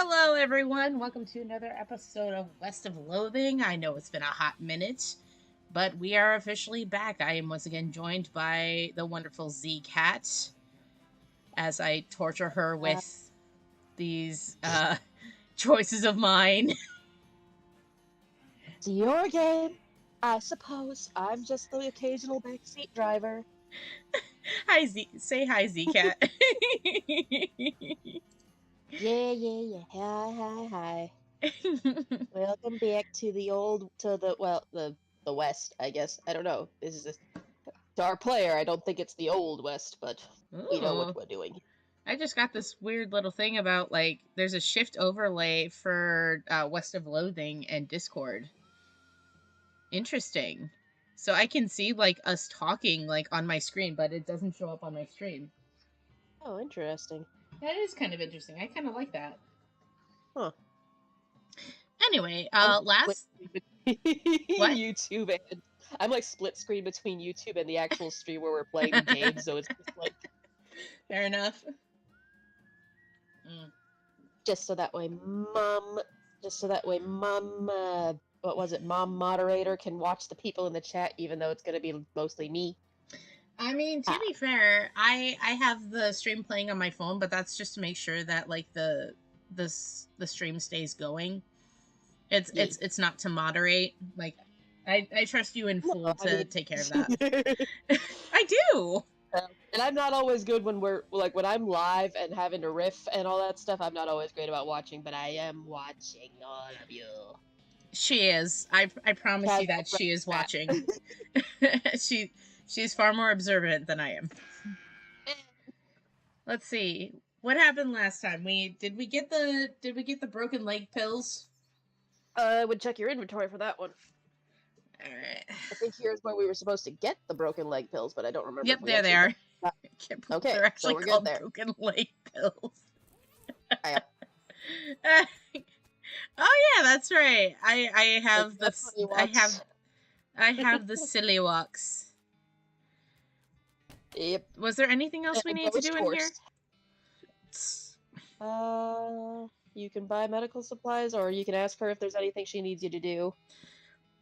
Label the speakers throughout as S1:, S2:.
S1: Hello, everyone. Welcome to another episode of West of Loathing. I know it's been a hot minute, but we are officially back. I am once again joined by the wonderful zKat as I torture her with these choices of mine.
S2: It's your game. I suppose I'm just the occasional backseat driver.
S1: Hi, Z. Say hi, zKat.
S2: Yeah. Hi. Welcome back to the West, I guess. I don't know. This is to our player. I don't think it's the old West, but we know what we're doing.
S1: I just got this weird little thing about, like, there's a shift overlay for West of Loathing and Discord. Interesting. So I can see, like, us talking, like, on my screen, but it doesn't show up on my stream.
S2: Oh, interesting.
S1: That is kind of interesting. I kind of like that.
S2: Huh.
S1: Anyway, last...
S2: What? YouTube and... I'm, like, split screen between YouTube and the actual stream where we're playing the game, so it's just, like...
S1: Fair enough.
S2: Just so that way Mom moderator can watch the people in the chat, even though it's going to be mostly me.
S1: I mean, to be fair, I have the stream playing on my phone, but that's just to make sure that, like, the stream stays going. It's not to moderate. Like, I trust you in full to take care of that. I do.
S2: And I'm not always good when when I'm live and having to riff and all that stuff. I'm not always great about watching, but I am watching all of you.
S1: She is. I promise you that she is watching. She's far more observant than I am. Let's see. What happened last time? Did we get the broken leg pills?
S2: I would check your inventory for that one.
S1: Alright.
S2: I think here's where we were supposed to get the broken leg pills, but I don't remember.
S1: Yep, there they are.
S2: Okay,
S1: they're actually
S2: so we're
S1: called
S2: good there.
S1: broken leg pills.
S2: Oh
S1: yeah, that's right. I have I have the silly walks.
S2: Yep.
S1: Was there anything else we need to do in here?
S2: You can buy medical supplies, or you can ask her if there's anything she needs you to do.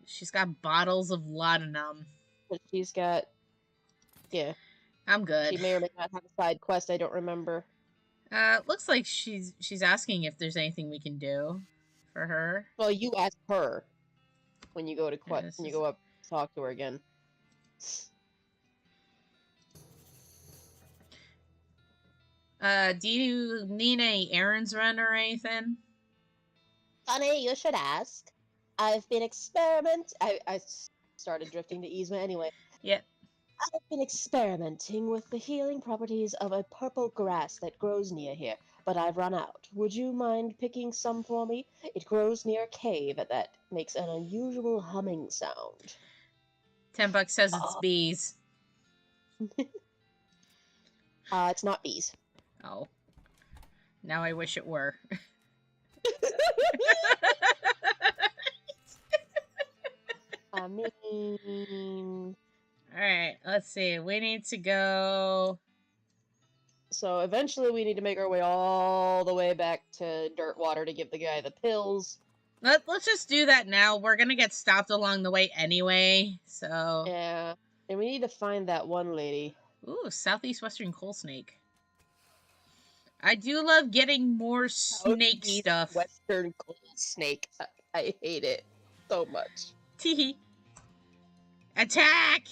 S1: She's got bottles of laudanum.
S2: But she's got... Yeah.
S1: I'm good.
S2: She may or may not have a side quest, I don't remember.
S1: Looks like she's asking if there's anything we can do for her.
S2: Well, you ask her when you go to when you go up to talk to her again.
S1: Do you need any errands run or anything?
S2: Funny, you should ask. I've been I started drifting to Yzma anyway.
S1: Yep.
S2: I've been experimenting with the healing properties of a purple grass that grows near here, but I've run out. Would you mind picking some for me? It grows near a cave that makes an unusual humming sound.
S1: $10 says it's bees.
S2: It's not bees.
S1: Oh. Now I wish it were.
S2: I mean...
S1: Alright, let's see. We need to go...
S2: So eventually we need to make our way all the way back to Dirtwater to give the guy the pills.
S1: Let's just do that now. We're gonna get stopped along the way anyway, so...
S2: Yeah. And we need to find that one lady.
S1: Ooh, Southeast Western Coal Snake. I do love getting more snake stuff.
S2: Western Coal Snake. I hate it so much.
S1: Teehee. Attack!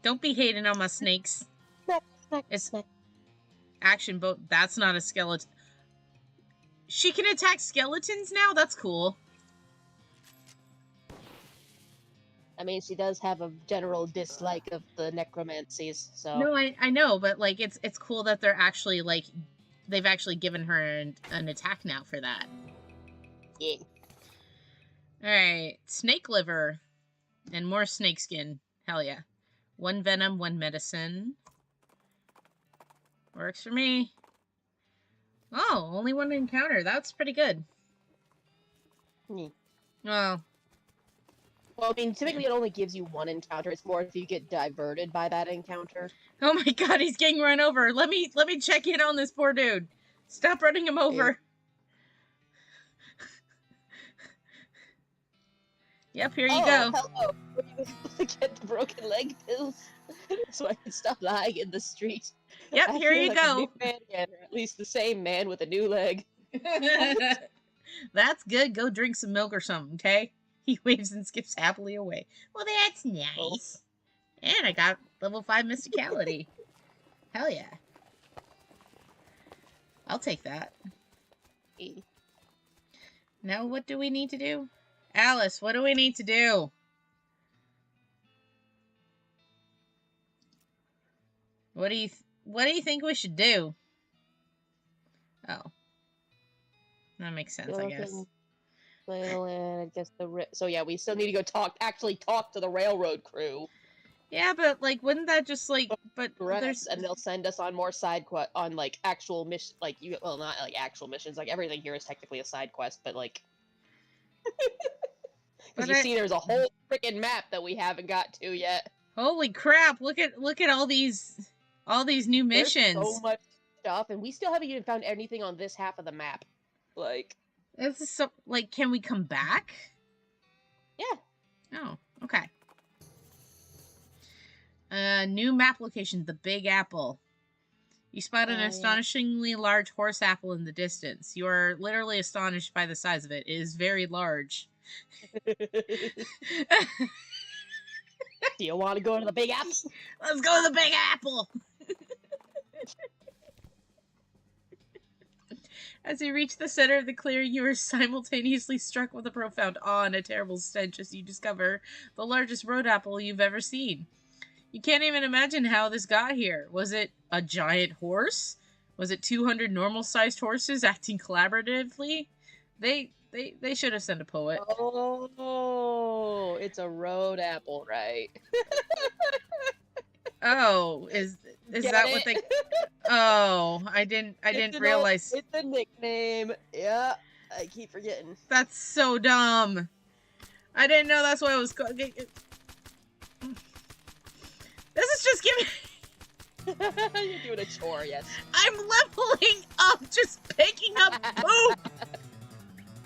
S1: Don't be hating on my snakes. It's action boat. That's not a skeleton. She can attack skeletons now? That's cool.
S2: I mean, she does have a general dislike of the necromancies, so...
S1: No, I know, but, like, it's cool that they're actually, like, they've actually given her an attack now for that.
S2: Yeah.
S1: Alright, snake liver. And more snake skin. Hell yeah. 1 venom, 1 medicine. Works for me. Oh, only 1 encounter. That's pretty good.
S2: Hmm.
S1: Well,
S2: Well, I mean, typically it only gives you one encounter. It's more if you get diverted by that encounter.
S1: oh my god, he's getting run over. Let me check in on this poor dude. Stop running him over. Yep, here you go.
S2: Hello. Get the broken leg pills so I can stop lying in the street.
S1: Yep, here you
S2: like
S1: go.
S2: A new man again, or at least the same man with a new leg.
S1: That's good. Go drink some milk or something, okay? He waves and skips happily away. Well, that's nice. And I got level 5 mysticality. Hell yeah. I'll take that. Now, what do we need to do? Alice, what do we need to do? What do you think we should do? Oh. That makes sense, I guess.
S2: I guess so yeah, we still need to go actually talk to the railroad crew.
S1: Yeah, but like, wouldn't that just like, but there's,
S2: and they'll send us on more side quest on like actual mission, like well, not like actual missions. Like everything here is technically a side quest, but like, because you see, there's a whole freaking map that we haven't got to yet.
S1: Holy crap! Look at all these new missions.
S2: There's so much stuff, and we still haven't even found anything on this half of the map. Like,
S1: this is so, like, can we come back?
S2: Yeah.
S1: Oh, okay. New map location, the Big Apple. You spot an astonishingly large horse apple in the distance. You are literally astonished by the size of it. It is very large.
S2: Do you want to go to the Big Apple?
S1: Let's go to the Big Apple! As you reach the center of the clearing, you are simultaneously struck with a profound awe and a terrible stench as you discover the largest road apple you've ever seen. You can't even imagine how this got here. Was it a giant horse? Was it 200 normal-sized horses acting collaboratively? They should have sent a poet.
S2: Oh, it's a road apple, right?
S1: Oh, is that what they? Oh, I didn't realize.
S2: It's a nickname. Yeah, I keep forgetting.
S1: That's so dumb. I didn't know that's what it was called. This is just giving.
S2: You're doing a chore, yes.
S1: I'm leveling up, just picking up poop.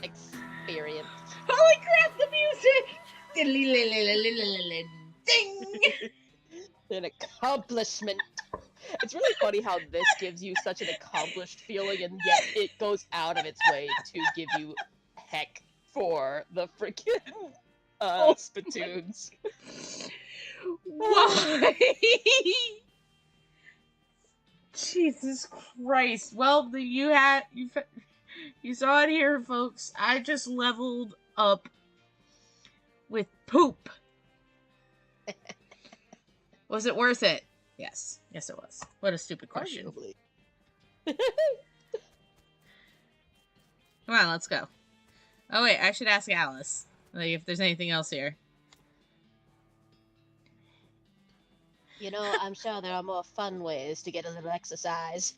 S2: Experience.
S1: Holy crap! The music. Ding.
S2: An accomplishment. It's really funny how this gives you such an accomplished feeling, and yet it goes out of its way to give you heck for the freaking spittoons.
S1: Why? Jesus Christ. Well, you saw it here, folks. I just leveled up with poop. Was it worth it? Yes. Yes, it was. What a stupid question.
S2: Arguably.
S1: Come on, let's go. Oh, wait. I should ask Alice. Like, if there's anything else here.
S2: You know, I'm sure there are more fun ways to get a little exercise.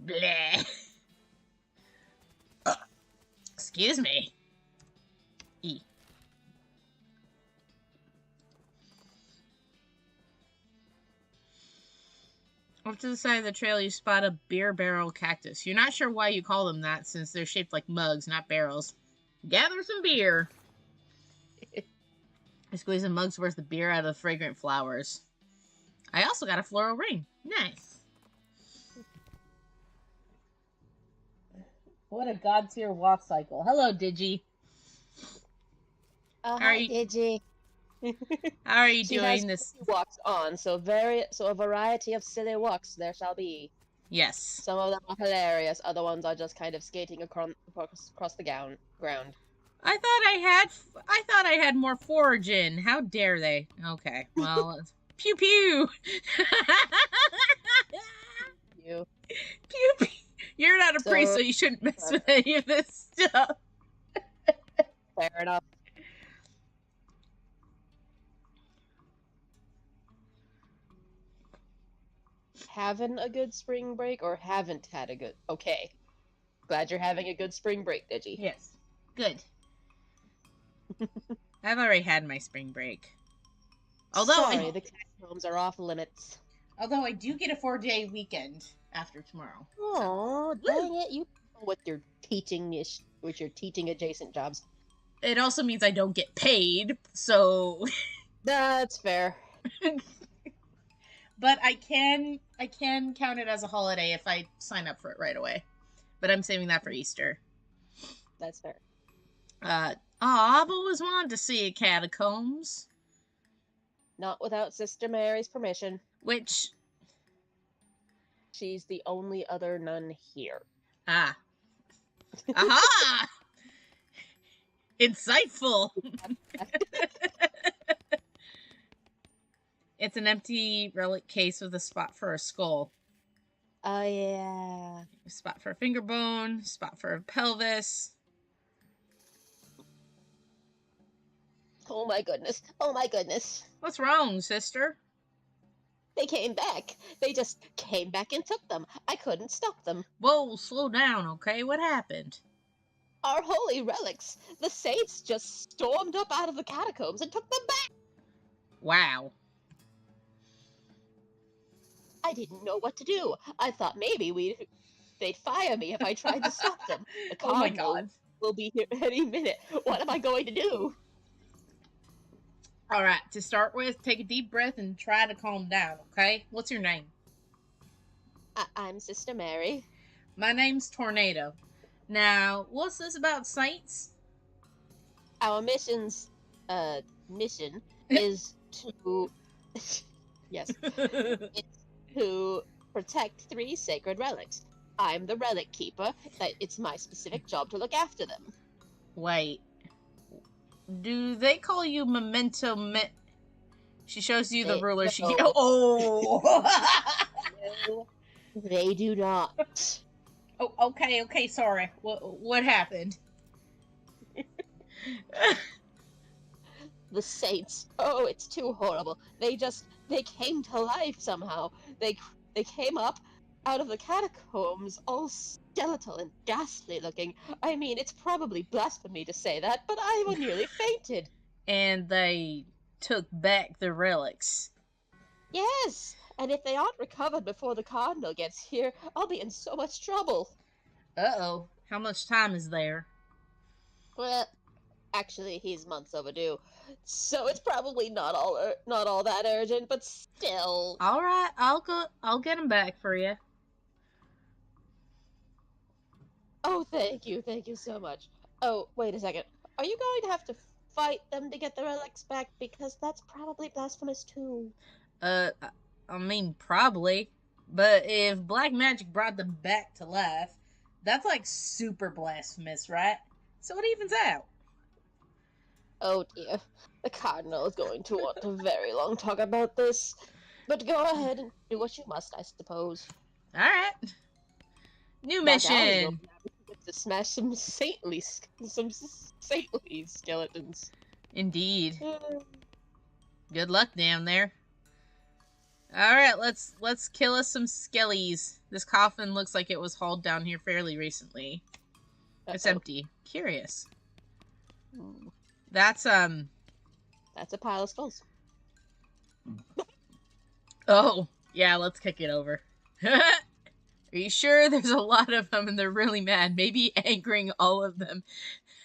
S1: Bleh. Excuse me. E. Off to the side of the trail, you spot a beer barrel cactus. You're not sure why you call them that, since they're shaped like mugs, not barrels. Gather some beer. I squeeze a mug's worth of beer out of the fragrant flowers. I also got a floral ring. Nice. What a god-tier walk cycle. Hello, Digi.
S2: Hi, Digi.
S1: How are you doing this?
S2: Walks on, so a variety of silly walks there shall be.
S1: Yes.
S2: Some of them are hilarious. Other ones are just kind of skating across the ground.
S1: I thought I had more foraging. How dare they? Okay, well, pew pew.
S2: You.
S1: Pew pew. You're not a priest, so you shouldn't mess with any of this stuff.
S2: Fair enough. Having a good spring break or haven't had a good... Okay. Glad you're having a good spring break, Digi.
S1: Yes. Good. I've already had my spring break. Although
S2: Sorry, the catacombs are off limits.
S1: Although I do get a 4-day weekend. after tomorrow.
S2: Oh,
S1: So,
S2: dang it! You with your teaching adjacent jobs.
S1: it also means I don't get paid, so.
S2: That's fair.
S1: But I can count it as a holiday if I sign up for it right away. But I'm saving that for Easter.
S2: That's fair.
S1: I've always wanted to see a catacombs.
S2: Not without Sister Mary's permission.
S1: Which,
S2: she's the only other nun here.
S1: Aha! Insightful. It's an empty relic case with a spot for a skull.
S2: Oh, yeah.
S1: A spot for a finger bone, spot for a pelvis.
S2: Oh my goodness. Oh my goodness.
S1: What's wrong, sister?
S2: They came back. They just came back and took them. I couldn't stop them.
S1: Whoa, slow down, okay? What happened?
S2: Our holy relics. The saints just stormed up out of the catacombs and took them back.
S1: Wow.
S2: I didn't know what to do. I thought maybe they'd fire me if I tried to stop them. The
S1: Oh my God.
S2: will be here any minute. What am I going to do?
S1: All right, to start with, take a deep breath and try to calm down, okay? What's your name?
S2: I'm Sister Mary.
S1: My name's Tornado. Now, what's this about saints?
S2: Our mission is to yes, it's to protect 3 sacred relics. I'm the relic keeper. It's my specific job to look after them.
S1: Wait. Do they call you Memento She shows you the ruler.
S2: No.
S1: Oh!
S2: No, they do not.
S1: Oh, okay, sorry. What happened?
S2: The saints. Oh, it's too horrible. They came to life somehow. They came up out of the catacombs, all skeletal and ghastly looking. I mean, it's probably blasphemy to say that, but I nearly fainted.
S1: And they took back the relics.
S2: Yes, and if they aren't recovered before the cardinal gets here, I'll be in so much trouble.
S1: Uh-oh. How much time is there?
S2: Well, actually, he's months overdue, so it's probably not all that urgent, but still.
S1: All right, I'll get him back for you.
S2: Oh, thank you so much. Oh, wait a second. Are you going to have to fight them to get the relics back? Because that's probably blasphemous too.
S1: I mean, probably. But if black magic brought them back to life, that's like super blasphemous, right? So it evens out.
S2: Oh dear. The cardinal is going to want a very long talk about this. But go ahead and do what you must, I suppose.
S1: Alright. New mission!
S2: To smash some saintly skeletons.
S1: Indeed. Good luck down there. Alright, let's kill us some skellies. This coffin looks like it was hauled down here fairly recently. It's empty. Curious. That's
S2: a pile of skulls.
S1: Oh, yeah, let's kick it over. Are you sure? There's a lot of them and they're really mad. Maybe angering all of them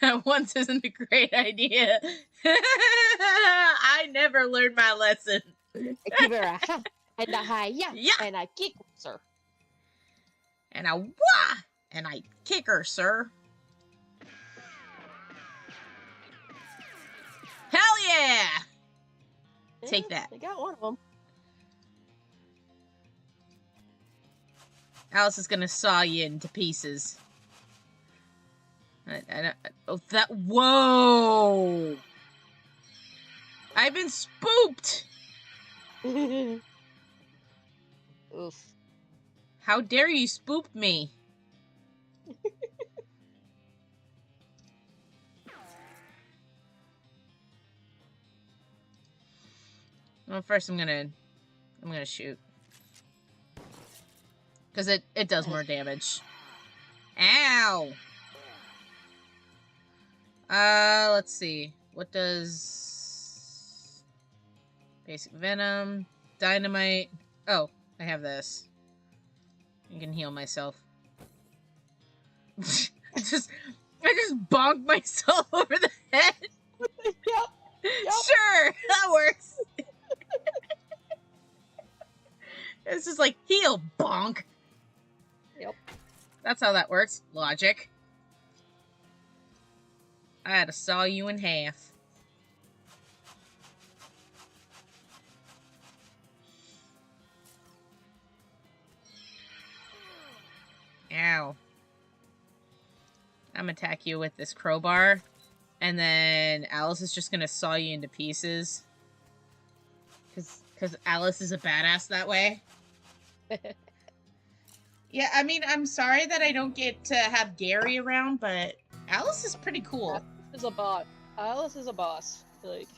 S1: at once isn't a great idea. I never learned my lesson.
S2: I give her a ha and a hi yeah, and I kick her, sir.
S1: And a wah! And I kick her, sir. Hell yeah! Take that.
S2: I got one of them.
S1: Alice is gonna saw you into pieces. Whoa! I've been spooked!
S2: Oof.
S1: How dare you spook me? Well, first I'm gonna shoot. Because it does more damage. Ow! Let's see. What does... Basic Venom, Dynamite... Oh, I have this. I can heal myself. I just bonked myself over the head.
S2: Yep.
S1: Sure, that works. It's just like, heal, bonk.
S2: Yep.
S1: That's how that works. Logic. I had to saw you in half. Ow. I'm gonna attack you with this crowbar. And then Alice is just gonna saw you into pieces. Because Alice is a badass that way. Yeah, I mean, I'm sorry that I don't get to have Gary around, but Alice is pretty cool.
S2: Alice is a boss. Alice is a boss. Like.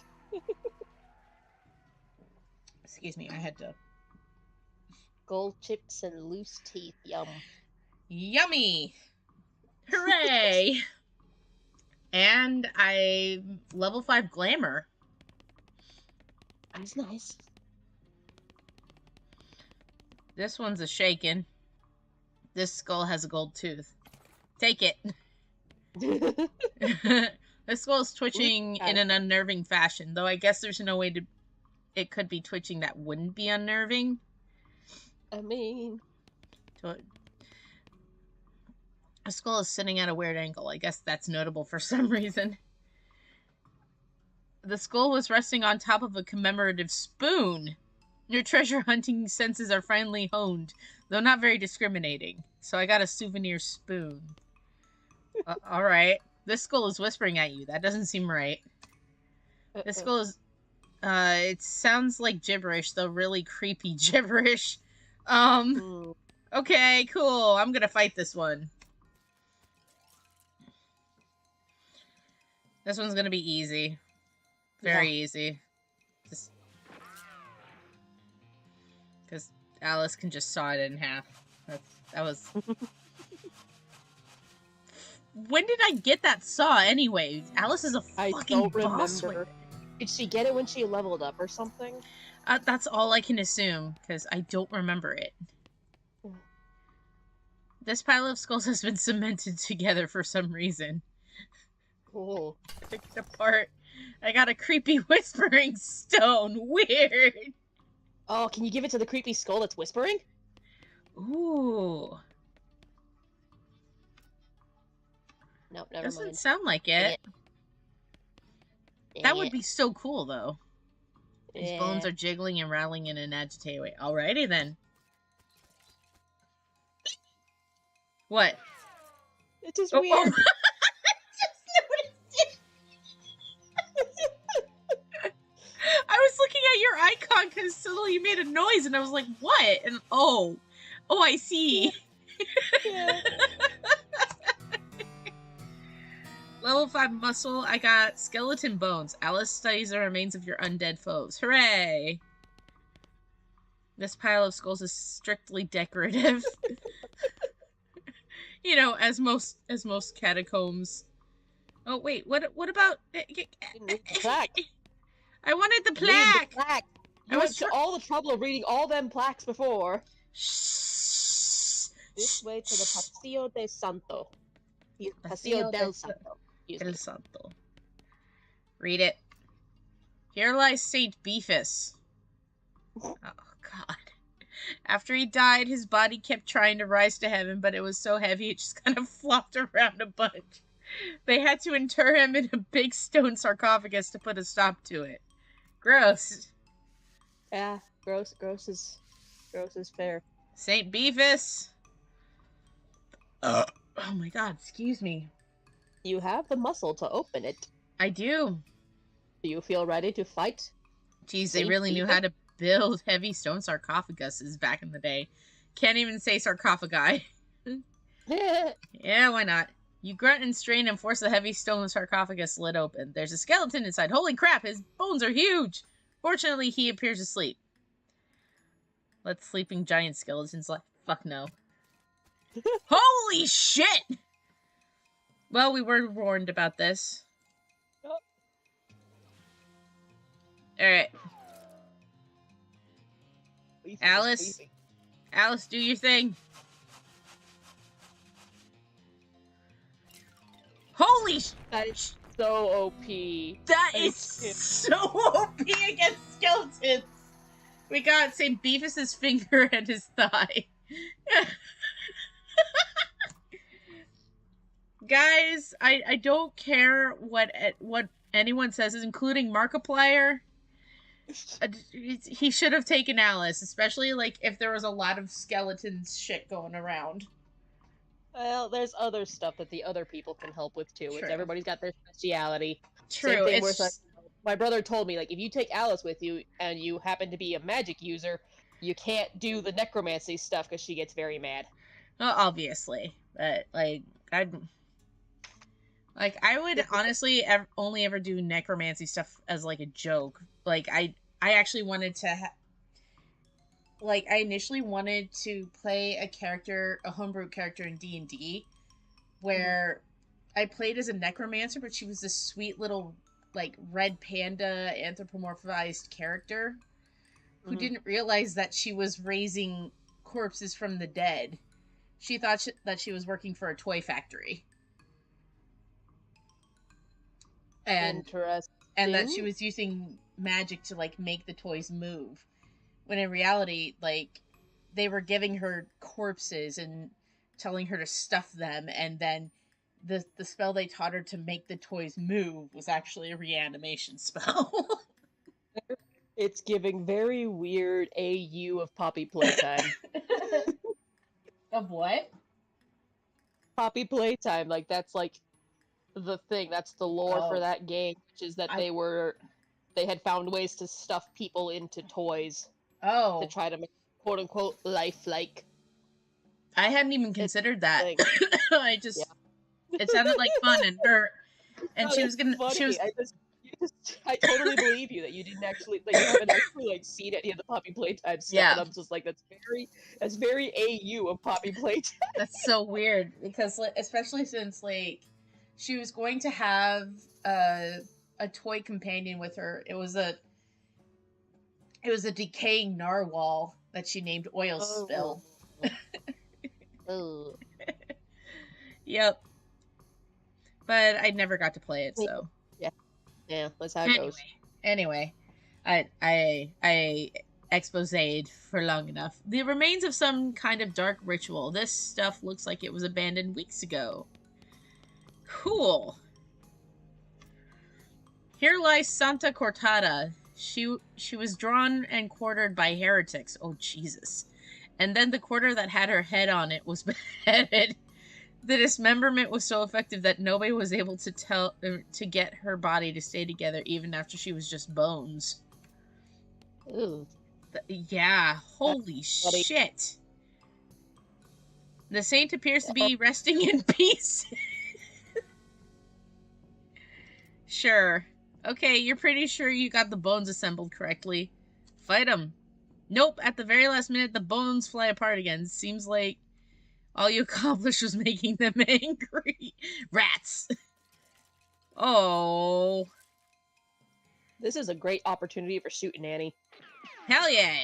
S1: Excuse me, I had to...
S2: Gold chips and loose teeth. Yum.
S1: Yummy! Hooray! And I level 5 glamour.
S2: That's nice.
S1: This one's a shaken. This skull has a gold tooth. Take it. This skull is twitching in an unnerving fashion, though I guess there's no way to... It could be twitching that wouldn't be unnerving.
S2: I mean...
S1: The skull is sitting at a weird angle. I guess that's notable for some reason. The skull was resting on top of a commemorative spoon. Your treasure hunting senses are finely honed, though not very discriminating. So I got a souvenir spoon. Alright. This skull is whispering at you. That doesn't seem right. This skull is... it sounds like gibberish, though really creepy gibberish. Okay, cool. I'm gonna fight this one. This one's gonna be easy. Very easy. Just... Because Alice can just saw it in half. That was... When did I get that saw anyway? Alice is a fucking boss with it.
S2: Did she get it when she leveled up or something?
S1: That's all I can assume, because I don't remember it. This pile of skulls has been cemented together for some reason.
S2: Cool.
S1: Pick it apart. I got a creepy whispering stone. Weird.
S2: Oh, can you give it to the creepy skull that's whispering?
S1: Ooh.
S2: Nope, never
S1: Doesn't
S2: mind.
S1: sound like it. That would be so cool, though. His bones are jiggling and rattling in an agitated way. Alrighty, then. What?
S2: It's just weird. Oh.
S1: I was looking at your icon because suddenly you made a noise, and I was like, what? And oh, I see.
S2: Yeah.
S1: Level 5 muscle, I got skeleton bones. Alice studies the remains of your undead foes. Hooray! This pile of skulls is strictly decorative. You know, as most catacombs. Oh wait, what about
S2: plaque?
S1: I wanted the plaque.
S2: I went to all the trouble of reading all them plaques before.
S1: Shh.
S2: This way to the Paseo de Santo. Paseo del Santo.
S1: El Santo. Read it. Here lies Saint Beefus. Oh, God. After he died, his body kept trying to rise to heaven, but it was so heavy it just kind of flopped around a bunch. They had to inter him in a big stone sarcophagus to put a stop to it. Gross.
S2: Yeah, gross is fair.
S1: Saint Beefus. Oh my God, excuse me.
S2: You have the muscle to open it.
S1: I do.
S2: Do you feel ready to fight?
S1: Geez, they really knew how to build heavy stone sarcophaguses back in the day. Can't even say sarcophagi. Yeah, why not? You grunt and strain and force the heavy stone sarcophagus lid open. There's a skeleton inside. Holy crap, his bones are huge! Fortunately, he appears asleep. Let sleeping giant skeletons like... Fuck no. Holy shit! Well, we were warned about this. Alright. Alice, do your thing. Holy
S2: That is so OP.
S1: That is so OP against skeletons. We got St. Beefus's finger and his thigh. Guys, I don't care what anyone says, including Markiplier. He should have taken Alice, especially like if there was a lot of skeletons shit going around.
S2: Well, there's other stuff that the other people can help with too. Which everybody's got their speciality.
S1: True.
S2: Same thing where like, my brother told me, like, if you take Alice with you and you happen to be a magic user, you can't do the necromancy stuff because she gets very mad.
S1: Well, obviously, but like I would honestly only ever do necromancy stuff as like a joke. Like I actually wanted to I initially wanted to play a homebrew character in D&D where I played as a necromancer, but she was this sweet little like red panda anthropomorphized character who didn't realize that she was raising corpses from the dead. She thought that she was working for a toy factory. And that she was using magic to like make the toys move. When in reality, like, they were giving her corpses and telling her to stuff them, and then the spell they taught her to make the toys move was actually a reanimation spell.
S2: It's giving very weird AU of Poppy Playtime.
S1: Of what?
S2: Poppy Playtime, like, that's like the thing, that's the lore for that game, which is that they had found ways to stuff people into toys. To try to make quote-unquote lifelike.
S1: I hadn't even considered that. It sounded like fun and hurt. And she was gonna.
S2: I totally believe you that you didn't actually, like, you haven't actually like seen any of the Poppy Playtime stuff. Yeah. And I'm just like, that's very AU of Poppy Playtime.
S1: That's so weird because, especially since like she was going to have a toy companion with her. It was a decaying narwhal that she named Oil Spill. Yep. But I never got to play it, so.
S2: Yeah, that's how it goes.
S1: Anyway, I exposéd for long enough. The remains of some kind of dark ritual. This stuff looks like it was abandoned weeks ago. Cool. Here lies Santa Cortada. She was drawn and quartered by heretics. Oh, Jesus. And then the quarter that had her head on it was beheaded. The dismemberment was so effective that nobody was able to get her body to stay together even after she was just bones.
S2: Ooh.
S1: Yeah, holy shit. The saint appears to be resting in peace. Sure. Okay, you're pretty sure you got the bones assembled correctly. Fight them. Nope, at the very last minute, the bones fly apart again. Seems like all you accomplished was making them angry. Rats. Oh.
S2: This is a great opportunity for shooting Annie.
S1: Hell yeah.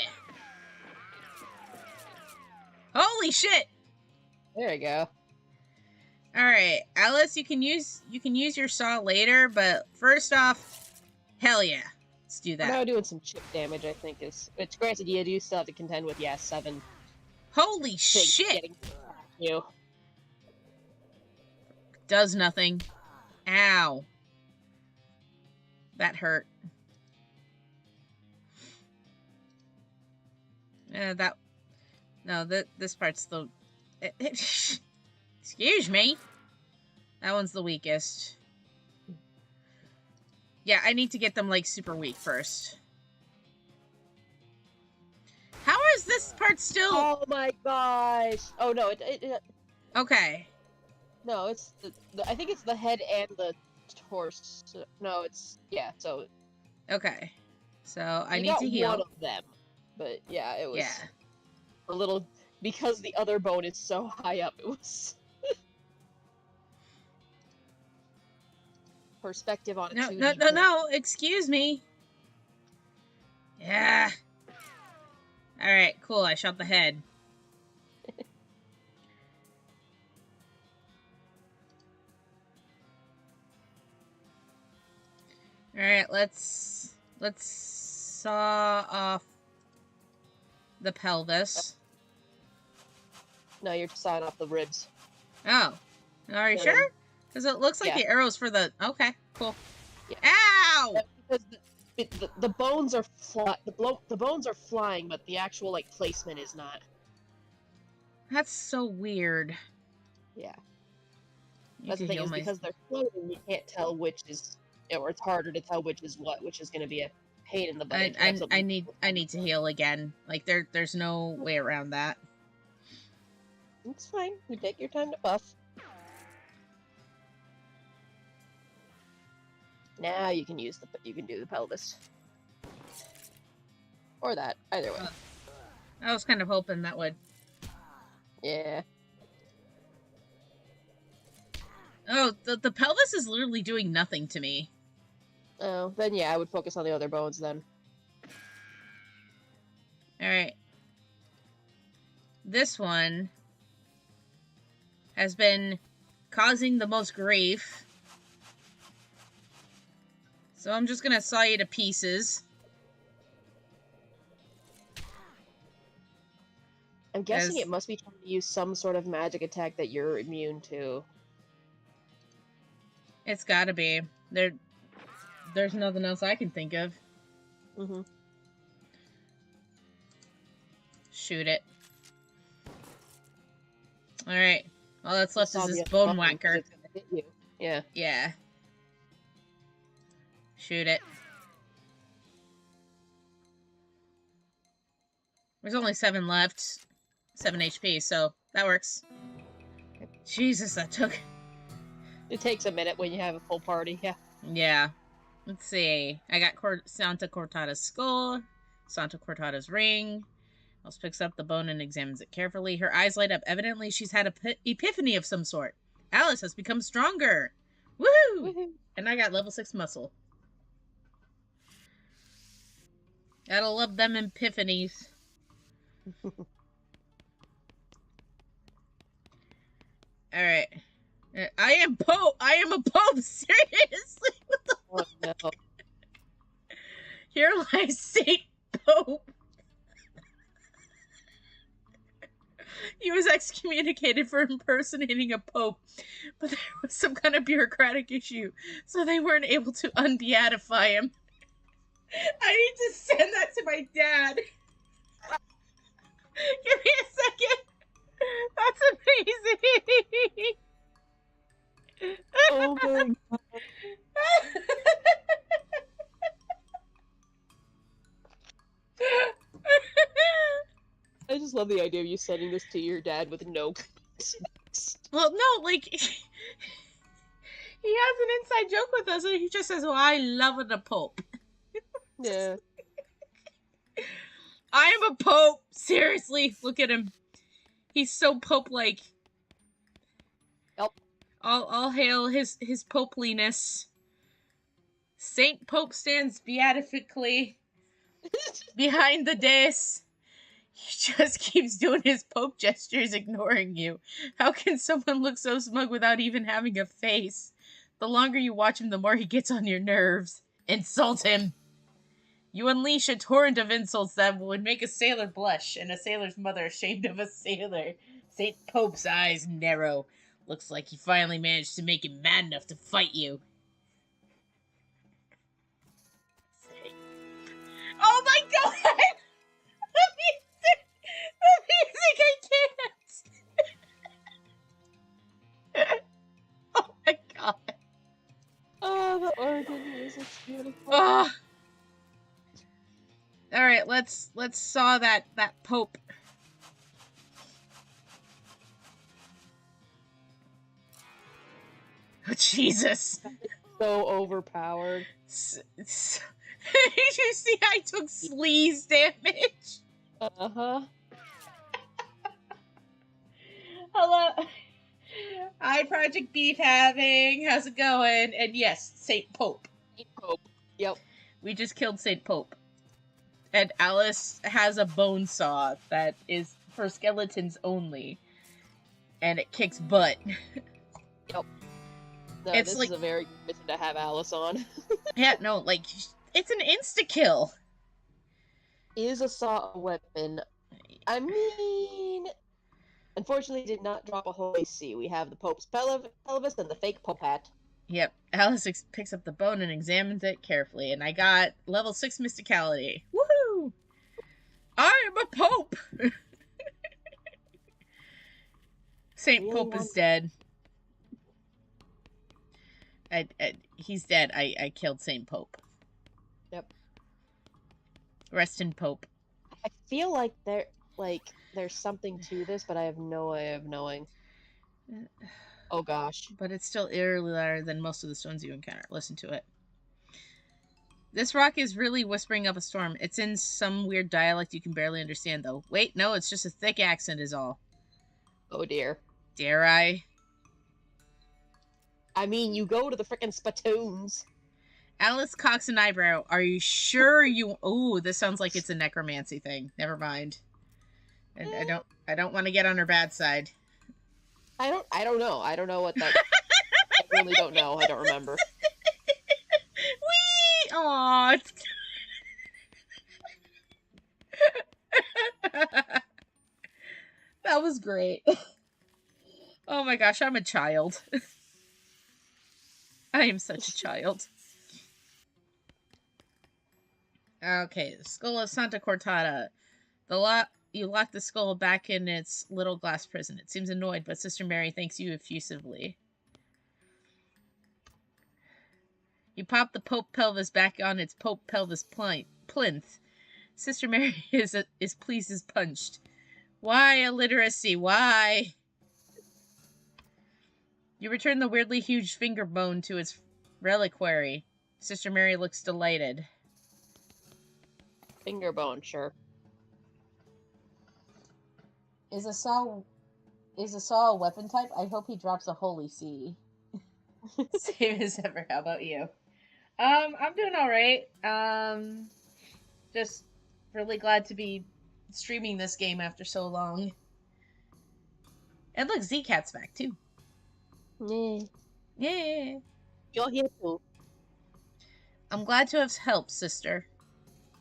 S1: Holy shit.
S2: There you go.
S1: Alright, Alice, you can use your saw later, but first off, hell yeah. Let's do that.
S2: Now doing some chip damage, I think, it's granted you do still have to contend with, 7.
S1: Holy shit!
S2: You.
S1: Does nothing. Ow. That hurt. This part's still... Excuse me. That one's the weakest. Yeah, I need to get them, like, super weak first. How is this part still...
S2: Oh my gosh! Oh no,
S1: Okay.
S2: No, it's I think it's the head and the torso. No, it's... Yeah, so...
S1: Okay. So, I need to heal.
S2: One of them. But, yeah, it was... Yeah. A little... Because the other bone is so high up, it was... Perspective on a 2D
S1: No, excuse me. Yeah. Alright, cool, I shot the head. Alright, let's saw off the pelvis.
S2: No, you're just sawing off the ribs.
S1: Oh. Are you sure? Because it looks like the arrow's for the... Okay, cool.
S2: Yeah.
S1: Ow!
S2: Because the bones are the bones are flying, but the actual, like, placement is not.
S1: That's so weird.
S2: Yeah. That's the thing, is because they're floating, you can't tell which is... Or it's harder to tell which is what, which is going to be a pain in the butt.
S1: I need to heal again. Like, there's no way around that.
S2: It's fine. You take your time to buff. Now you can do the pelvis. Or that, either way.
S1: I was kind of hoping that would.
S2: Yeah.
S1: Oh, the pelvis is literally doing nothing to me.
S2: Oh, then yeah, I would focus on the other bones then.
S1: Alright. This one has been causing the most grief. So I'm just gonna saw you to pieces.
S2: I'm guessing it must be trying to use some sort of magic attack that you're immune to.
S1: It's gotta be. There's nothing else I can think of.
S2: Mm-hmm.
S1: Shoot it. Alright. All that's left is this bone whacker.
S2: It's gonna hit you. Yeah.
S1: Yeah. Shoot it. There's only 7 left. 7 HP, so that works. Jesus, that took...
S2: It takes a minute when you have a full party, yeah.
S1: Yeah. Let's see. I got Santa Cortada's skull, Santa Cortada's ring. Alice picks up the bone and examines it carefully. Her eyes light up. Evidently, she's had an epiphany of some sort. Alice has become stronger. Woohoo! Woohoo! And I got level 6 muscle. Gotta love them epiphanies. Alright. I am Pope! I am a Pope! Seriously? What the fuck?
S2: No.
S1: Here lies Saint Pope. He was excommunicated for impersonating a pope, but there was some kind of bureaucratic issue, so they weren't able to unbeatify him. I need to send that to my dad. Give me a second. That's amazing.
S2: Oh my god. I just love the idea of you sending this to your dad with no context.
S1: Well, no, like, he has an inside joke with us, and he just says, well, I love the Pope.
S2: Yeah.
S1: I am a Pope! Seriously, look at him. He's so Pope-like.
S2: Yep.
S1: All hail his Popeliness. Saint Pope stands beatifically behind the dais. He just keeps doing his Pope gestures, ignoring you. How can someone look so smug without even having a face? The longer you watch him, the more he gets on your nerves. Insult him! You unleash a torrent of insults that would make a sailor blush, and a sailor's mother ashamed of a sailor. Saint Pope's eyes narrow. Looks like he finally managed to make him mad enough to fight you. Oh my god! The music, I can't! Oh my god.
S2: Oh, the organ music's beautiful.
S1: Oh. Alright, let's saw that Pope. Oh, Jesus.
S2: So overpowered.
S1: Did you see I took sleaze damage?
S2: Uh-huh.
S1: Hello. Hi, Project Beef Having. How's it going? And yes, Saint Pope.
S2: Saint Pope. Yep.
S1: We just killed Saint Pope. And Alice has a bone saw that is for skeletons only. And it kicks butt.
S2: Yep.
S1: It's
S2: This
S1: like,
S2: is a very good mission to have Alice on.
S1: yeah, no, like, it's an insta-kill.
S2: Is a saw a weapon? I mean, unfortunately, did not drop a holy see. We have the Pope's pelvis and the fake Pope hat.
S1: Yep, Alice picks up the bone and examines it carefully, and I got level 6 mysticality. Woohoo! I am a pope! Saint
S2: Really
S1: Pope is dead. He's dead. I killed Saint Pope.
S2: Yep.
S1: Rest in Pope.
S2: I feel like there's something to this, but I have no way of knowing. Oh gosh.
S1: But it's still eerily louder than most of the stones you encounter. Listen to it. This rock is really whispering up a storm. It's in some weird dialect you can barely understand, though. Wait, no, it's just a thick accent is all.
S2: Oh dear.
S1: Dare I?
S2: I mean, you go to the frickin' spittoons.
S1: Alice cocks an eyebrow. Are you sure you... Oh, this sounds like it's a necromancy thing. Never mind. I don't want to get on her bad side.
S2: I don't know. I don't know what that... I really don't know. I don't remember.
S1: Whee! Aww. That was great. Oh my gosh, I'm a child. I am such a child. Okay, the skull of Santa Cortada. You lock the skull back in its little glass prison. It seems annoyed, but Sister Mary thanks you effusively. You pop the Pope pelvis back on its Pope pelvis plinth. Sister Mary is pleased as punched. Why illiteracy? Why? You return the weirdly huge finger bone to its reliquary. Sister Mary looks delighted.
S2: Finger bone, sure.
S1: Is a saw a weapon type? I hope he drops a holy see. Same as ever. How about you? I'm doing all right. Just really glad to be streaming this game after so long. And look, zKat's back too.
S2: Yeah.
S1: Yeah.
S2: You're here too.
S1: I'm glad to have helped, sister.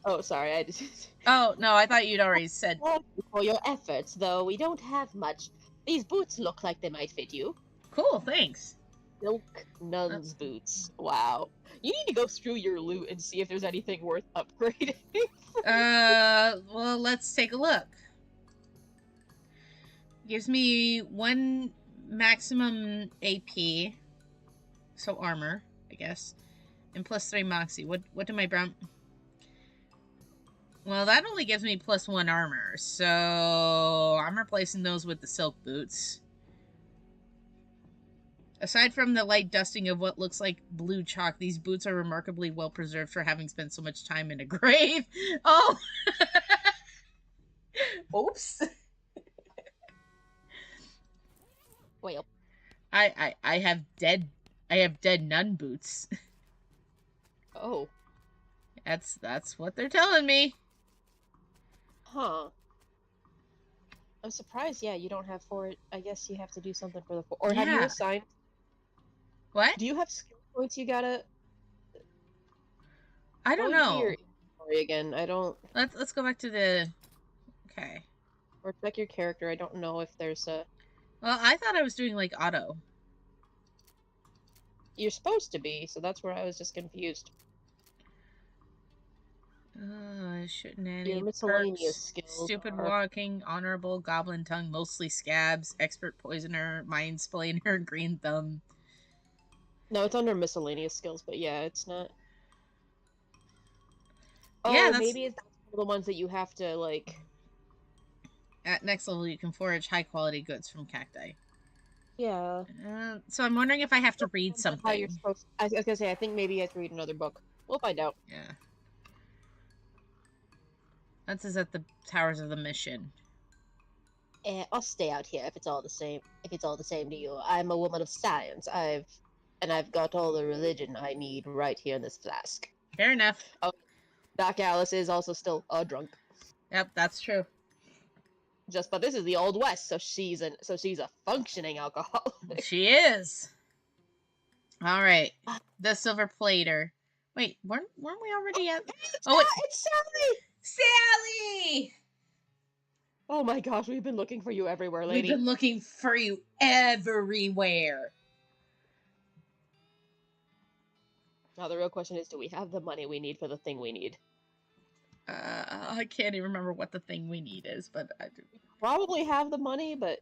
S2: Oh, sorry. I just...
S1: Oh, no, I thought you'd already said...
S2: Thank you for your efforts, though we don't have much. These boots look like they might fit you.
S1: Cool, thanks.
S2: Silk nun's boots. Wow. You need to go through your loot and see if there's anything worth upgrading.
S1: Well, let's take a look. Gives me 1 maximum AP. So armor, I guess. And plus 3 moxie. What do my brown... Well, that only gives me plus 1 armor, so I'm replacing those with the silk boots. Aside from the light dusting of what looks like blue chalk, these boots are remarkably well preserved for having spent so much time in a grave. Oh! Oops.
S2: Well.
S1: I have dead nun boots.
S2: Oh.
S1: That's what they're telling me.
S2: Huh. I'm surprised, yeah, you don't have 4. I guess you have to do something for the 4. Or have you assigned...
S1: What?
S2: Do you have skill points you gotta...
S1: I don't know.
S2: Your inventory again. I don't...
S1: Let's go back to the... Okay.
S2: Or check your character. I don't know if there's a...
S1: Well, I thought I was doing, like, auto.
S2: You're supposed to be, so that's where I was just confused.
S1: Shouldn't any
S2: Your miscellaneous
S1: perks,
S2: skills
S1: stupid
S2: are...
S1: walking, honorable, goblin tongue, mostly scabs, expert poisoner, mind splainer, green thumb.
S2: No, it's under miscellaneous skills, but yeah, it's not...
S1: Yeah,
S2: oh, maybe it's the ones that you have to, like...
S1: At next level, you can forage high-quality goods from cacti.
S2: Yeah.
S1: So I'm wondering if I have to read something.
S2: How you're supposed... I was gonna say, I think maybe you have to read another book. We'll find out.
S1: Yeah. That's at the Towers of the Mission.
S2: I'll stay out here if it's all the same. If it's all the same to you. I'm a woman of science. I've got all the religion I need right here in this flask.
S1: Fair enough.
S2: Oh, Doc Alice is also still a drunk.
S1: Yep, that's true.
S2: But this is the Old West, so she's a functioning alcoholic.
S1: She is. All right. The silver plater. Wait, weren't we already at?
S2: It's Sally!
S1: Sally!
S2: Oh my gosh, we've been looking for you everywhere,
S1: We've
S2: lady.
S1: been looking for you everywhere.
S2: Now the real question is, do we have the money we need for the thing we need?
S1: I can't even remember what the thing we need is, but I do.
S2: Probably have the money, but...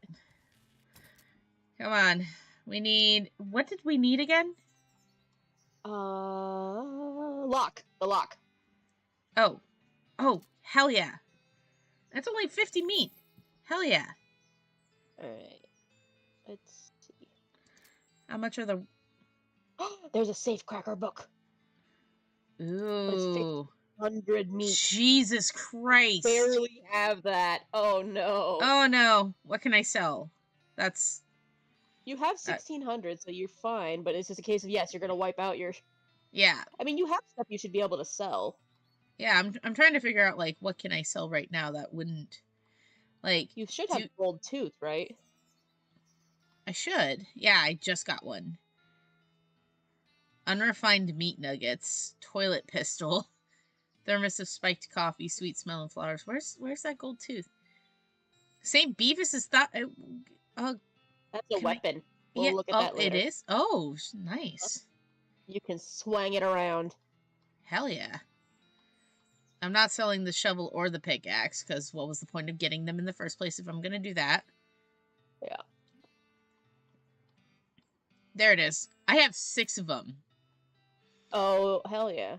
S1: Come on. We need... What did we need again?
S2: Lock. The lock.
S1: Oh. Oh, hell yeah. That's only 50 meat. Hell yeah.
S2: Alright. Let's see.
S1: How much are the...
S2: There's a safe cracker book.
S1: Ooh.
S2: 100 meat.
S1: Jesus Christ.
S2: Barely have that. Oh no.
S1: Oh no. What can I sell? That's...
S2: You have 1,600, so you're fine, but it's just a case of, yes, you're gonna wipe out your...
S1: Yeah.
S2: I mean, you have stuff you should be able to sell.
S1: Yeah, I'm trying to figure out, like, what can I sell right now that wouldn't... Like...
S2: You should have gold tooth, right?
S1: I should. Yeah, I just got one. Unrefined meat nuggets. Toilet pistol. Thermos of spiked coffee. Sweet smelling flowers. Where's that gold tooth? St. Beavis is that...
S2: That's a weapon. We'll look at that later.
S1: It is? Oh, nice.
S2: You can swang it around.
S1: Hell yeah. I'm not selling the shovel or the pickaxe, because what was the point of getting them in the first place if I'm going to do that?
S2: Yeah.
S1: There it is. I have 6 of them.
S2: Oh, hell yeah.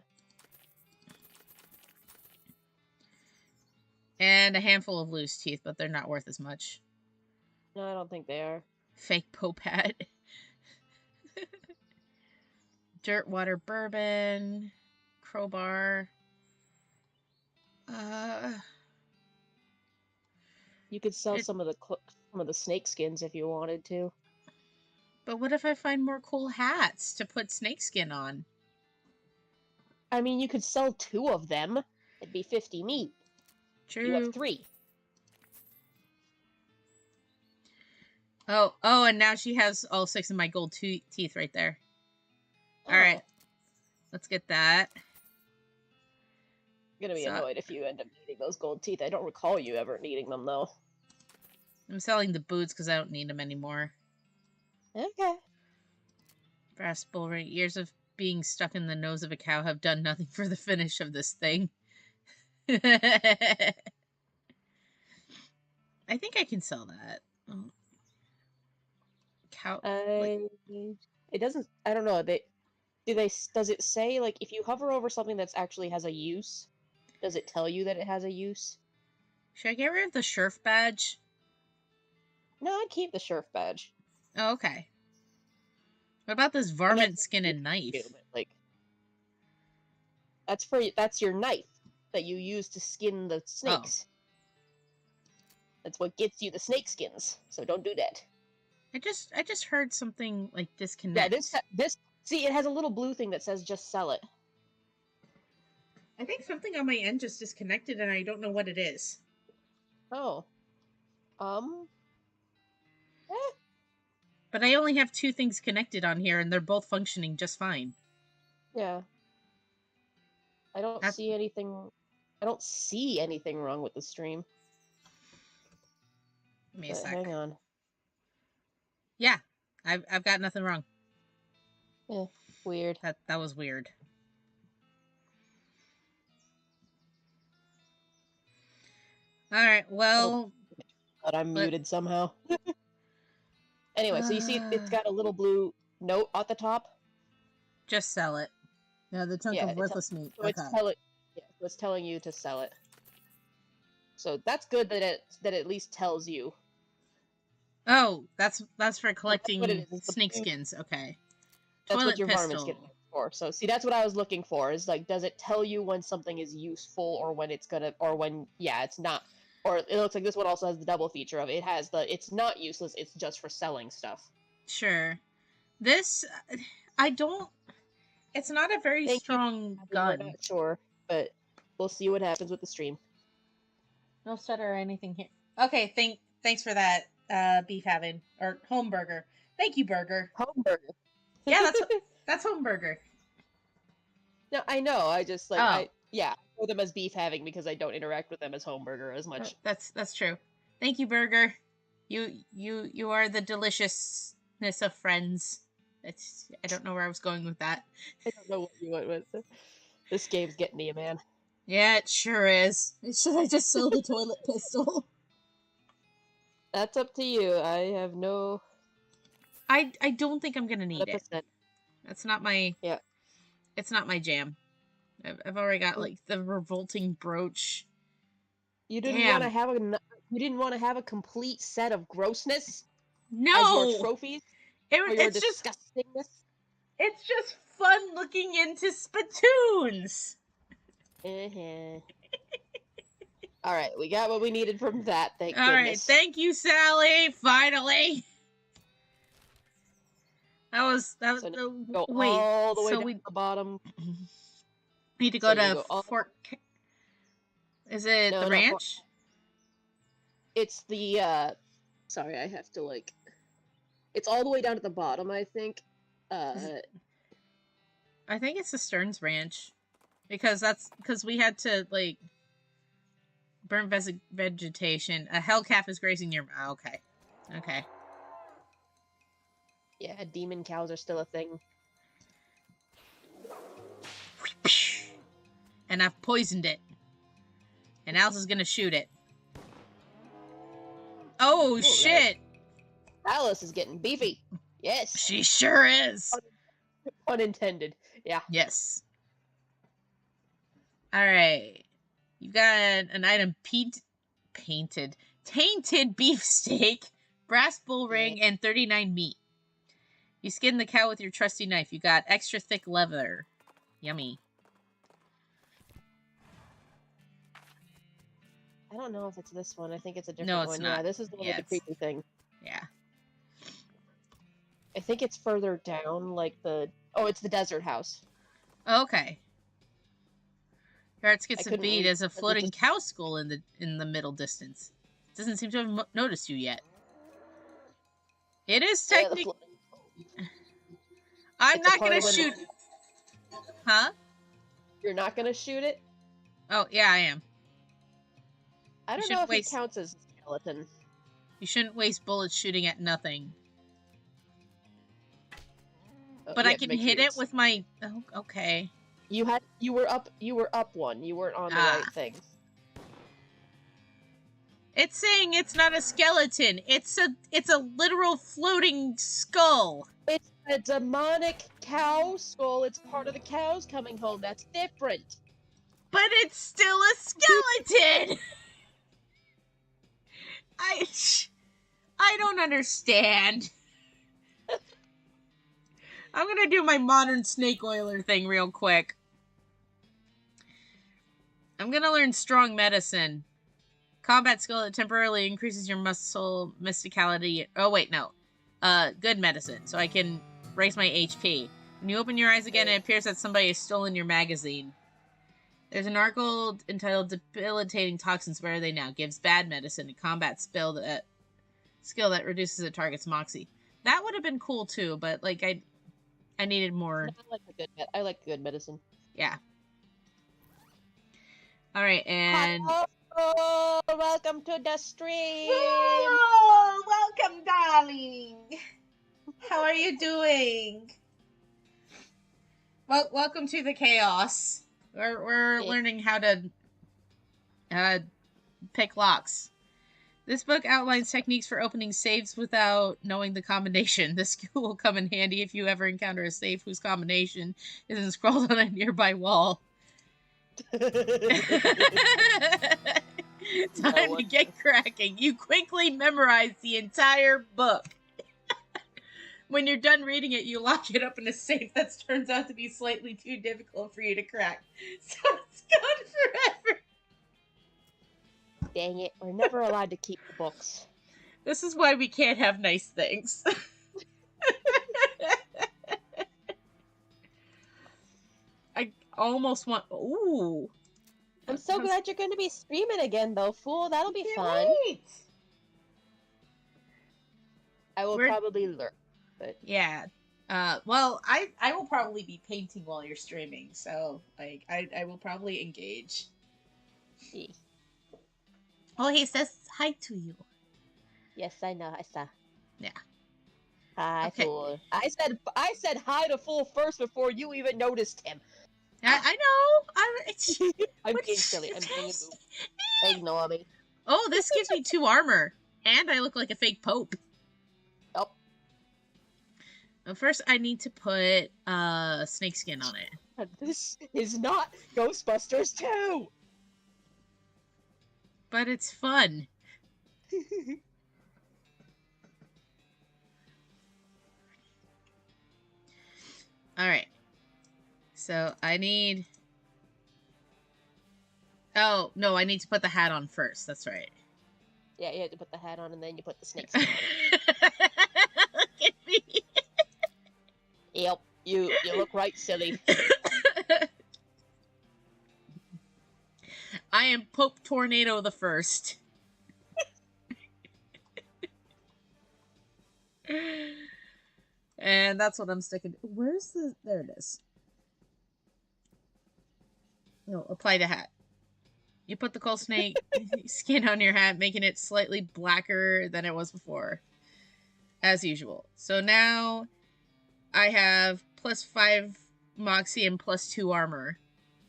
S1: And a handful of loose teeth, but they're not worth as much.
S2: No, I don't think they are.
S1: Fake Popat. Dirt water bourbon. Crowbar.
S2: You could sell some of the snake skins if you wanted to.
S1: But what if I find more cool hats to put snakeskin on?
S2: I mean, you could sell 2 of them. It'd be 50 meat.
S1: True.
S2: You have 3.
S1: Oh, and now she has all 6 of my gold teeth right there.
S2: Oh.
S1: Alright. Let's get that.
S2: I'm gonna be annoyed if you end up needing those gold teeth. I don't recall you ever needing them, though.
S1: I'm selling the boots because I don't need them anymore.
S2: Okay.
S1: Brass bull ring. Years of being stuck in the nose of a cow have done nothing for the finish of this thing. I think I can sell that. Oh. Cow.
S2: It doesn't. I don't know. Does it say, like, if you hover over something that actually has a use, does it tell you that it has a use?
S1: Should I get rid of the Sheriff badge?
S2: No, I'd keep the Sheriff badge.
S1: Oh, okay. What about this varmint skin and knife?
S2: Like, that's your knife that you use to skin the snakes. Oh. That's what gets you the snake skins. So don't do that.
S1: I just heard something like disconnect.
S2: Yeah, this. See, it has a little blue thing that says "just sell it."
S1: I think something on my end just disconnected, and I don't know what it is.
S2: Oh.
S1: But I only have 2 things connected on here, and they're both functioning just fine.
S2: Yeah. I don't see anything wrong with the stream.
S1: Give me a sec.
S2: Hang on.
S1: Yeah, I've got nothing wrong.
S2: Yeah, weird.
S1: That was weird. Alright, well...
S2: But I'm muted somehow. Anyway, so you see it's got a little blue note at the top?
S1: Just sell it. Yeah, the chunk of worthless meat.
S2: So it's telling you to sell it. So that's good that it at least tells you.
S1: Oh, that's for collecting snake skins. Okay.
S2: That's what your varmint skin is for. So see, that's what I was looking for. Is like, does it tell you when something is useful or when it's gonna, or when it's not? Or it looks like this one also has the double feature of it has it's not useless. It's just for selling stuff.
S1: Sure. This, I don't. It's not a very strong gun.
S2: I'm not sure, but we'll see what happens with the stream.
S1: No stutter or anything here. Okay, thanks for that, Beef Heaven or Home Burger. Thank you, Burger.
S2: Home Burger.
S1: Yeah, That's Homeburger.
S2: No, I know. I just like
S1: Oh.
S2: I know them as beef having because I don't interact with them as Homeburger as much.
S1: That's true. Thank you, Burger. You are the deliciousness of friends. I don't know where I was going with that.
S2: I don't know what you went with. This game's getting to you, man.
S1: Yeah, it sure is. Should I just sell the toilet pistol?
S2: That's up to you. I have no.
S1: I don't think I'm gonna need
S2: 100%.
S1: it. That's not my.
S2: Yeah.
S1: It's not my jam. I've already got like the revolting brooch.
S2: You didn't want to have a. You didn't want to have a complete set of grossness.
S1: No.
S2: As your trophies.
S1: It's
S2: disgustingness.
S1: It's just fun looking into spittoons.
S2: All right, we got what we needed from that. Thank goodness.
S1: All right, thank you, Sally. Finally. That was
S2: so go
S1: wait.
S2: All the way down to the bottom.
S1: Need to go to Fort. Is it the ranch?
S2: It's the. Sorry, I have to like. It's all the way down to the bottom, I think.
S1: I think it's the Stearns Ranch, because we had to like burn vegetation. A hellcalf is grazing near. Oh, okay.
S2: Yeah, demon cows are still a thing.
S1: And I've poisoned it. And Alice is gonna shoot it. Oh shit!
S2: Alice is getting beefy. Yes.
S1: She sure is.
S2: Unintended. Yeah.
S1: Yes. Alright. You got an item painted. Tainted beefsteak, brass bull ring, and 39 meat. You skin the cow with your trusty knife. You got extra thick leather. Yummy.
S2: I don't know if it's this one. I think it's a different one.
S1: No, it's not.
S2: Yeah, this is the one with the creepy thing.
S1: Yeah.
S2: I think it's further down, like the... Oh, it's the desert house.
S1: Okay. Your heart skips a beat as a floating cow skull in the middle distance. Doesn't seem to have noticed you yet. It is technically... I'm not gonna shoot... Huh?
S2: You're not gonna shoot it?
S1: Oh, yeah, I am.
S2: I don't know if it counts as a skeleton.
S1: You shouldn't waste bullets shooting at nothing. But I can hit it with my... Oh, okay.
S2: You were up one. You weren't on the right thing.
S1: It's saying it's not a skeleton. It's a literal floating skull.
S2: It's a demonic cow skull. It's part of the cows coming home. That's different.
S1: But it's still a skeleton. I don't understand. I'm gonna do my modern snake oiler thing real quick. I'm gonna learn strong medicine. Combat skill that temporarily increases your muscle mysticality. Oh wait, no. Good medicine, so I can raise my HP. When you open your eyes again, it appears that somebody has stolen your magazine. There's an article entitled "Debilitating Toxins. Where are they now?" Gives bad medicine, a combat skill that reduces a target's moxie. That would have been cool too, but like I needed more.
S2: I like good medicine.
S1: Yeah. All right, and
S2: hello, welcome to the stream.
S1: Oh, welcome, darling. How are you doing? Well, welcome to the chaos. We're learning how to pick locks. This book outlines techniques for opening safes without knowing the combination. This skill will come in handy if you ever encounter a safe whose combination isn't scrawled on a nearby wall. Time to get cracking. You quickly memorize the entire book. When you're done reading it, you lock it up in a safe that turns out to be slightly too difficult for you to crack. So it's gone forever.
S2: Dang it, we're never allowed to keep the books.
S1: This is why we can't have nice things. I almost want... Ooh.
S2: I'm so glad you're going to be streaming again, though, fool. That'll be fun.
S1: Wait.
S2: I will probably lurk. But...
S1: Yeah. Well, I will probably be painting while you're streaming, so like I will probably engage.
S2: Eh.
S1: Oh, he says hi to you.
S2: Yes, I know. I saw.
S1: Yeah.
S2: Hi,
S1: Okay.
S2: Fool. I said hi to Fool first before you even noticed him.
S1: I know.
S2: I'm being silly. I'm being a goof. Ignore me.
S1: Oh, this gives me 2 armor, and I look like a fake pope.
S2: Oh.
S1: Well, first, I need to put snakeskin on it.
S2: This is not Ghostbusters 2!
S1: But it's fun. Alright. So, I need... Oh, no, I need to put the hat on first. That's right.
S2: Yeah, you have to put the hat on and then you put the snakeskin on.
S1: Look at me.
S2: Yep, you look right silly.
S1: I am Pope Tornado the First. And that's what I'm sticking. Where's the... There it is. No, apply the hat. You put the coal snake skin on your hat, making it slightly blacker than it was before. As usual. So now I have +5 Moxie and +2 armor.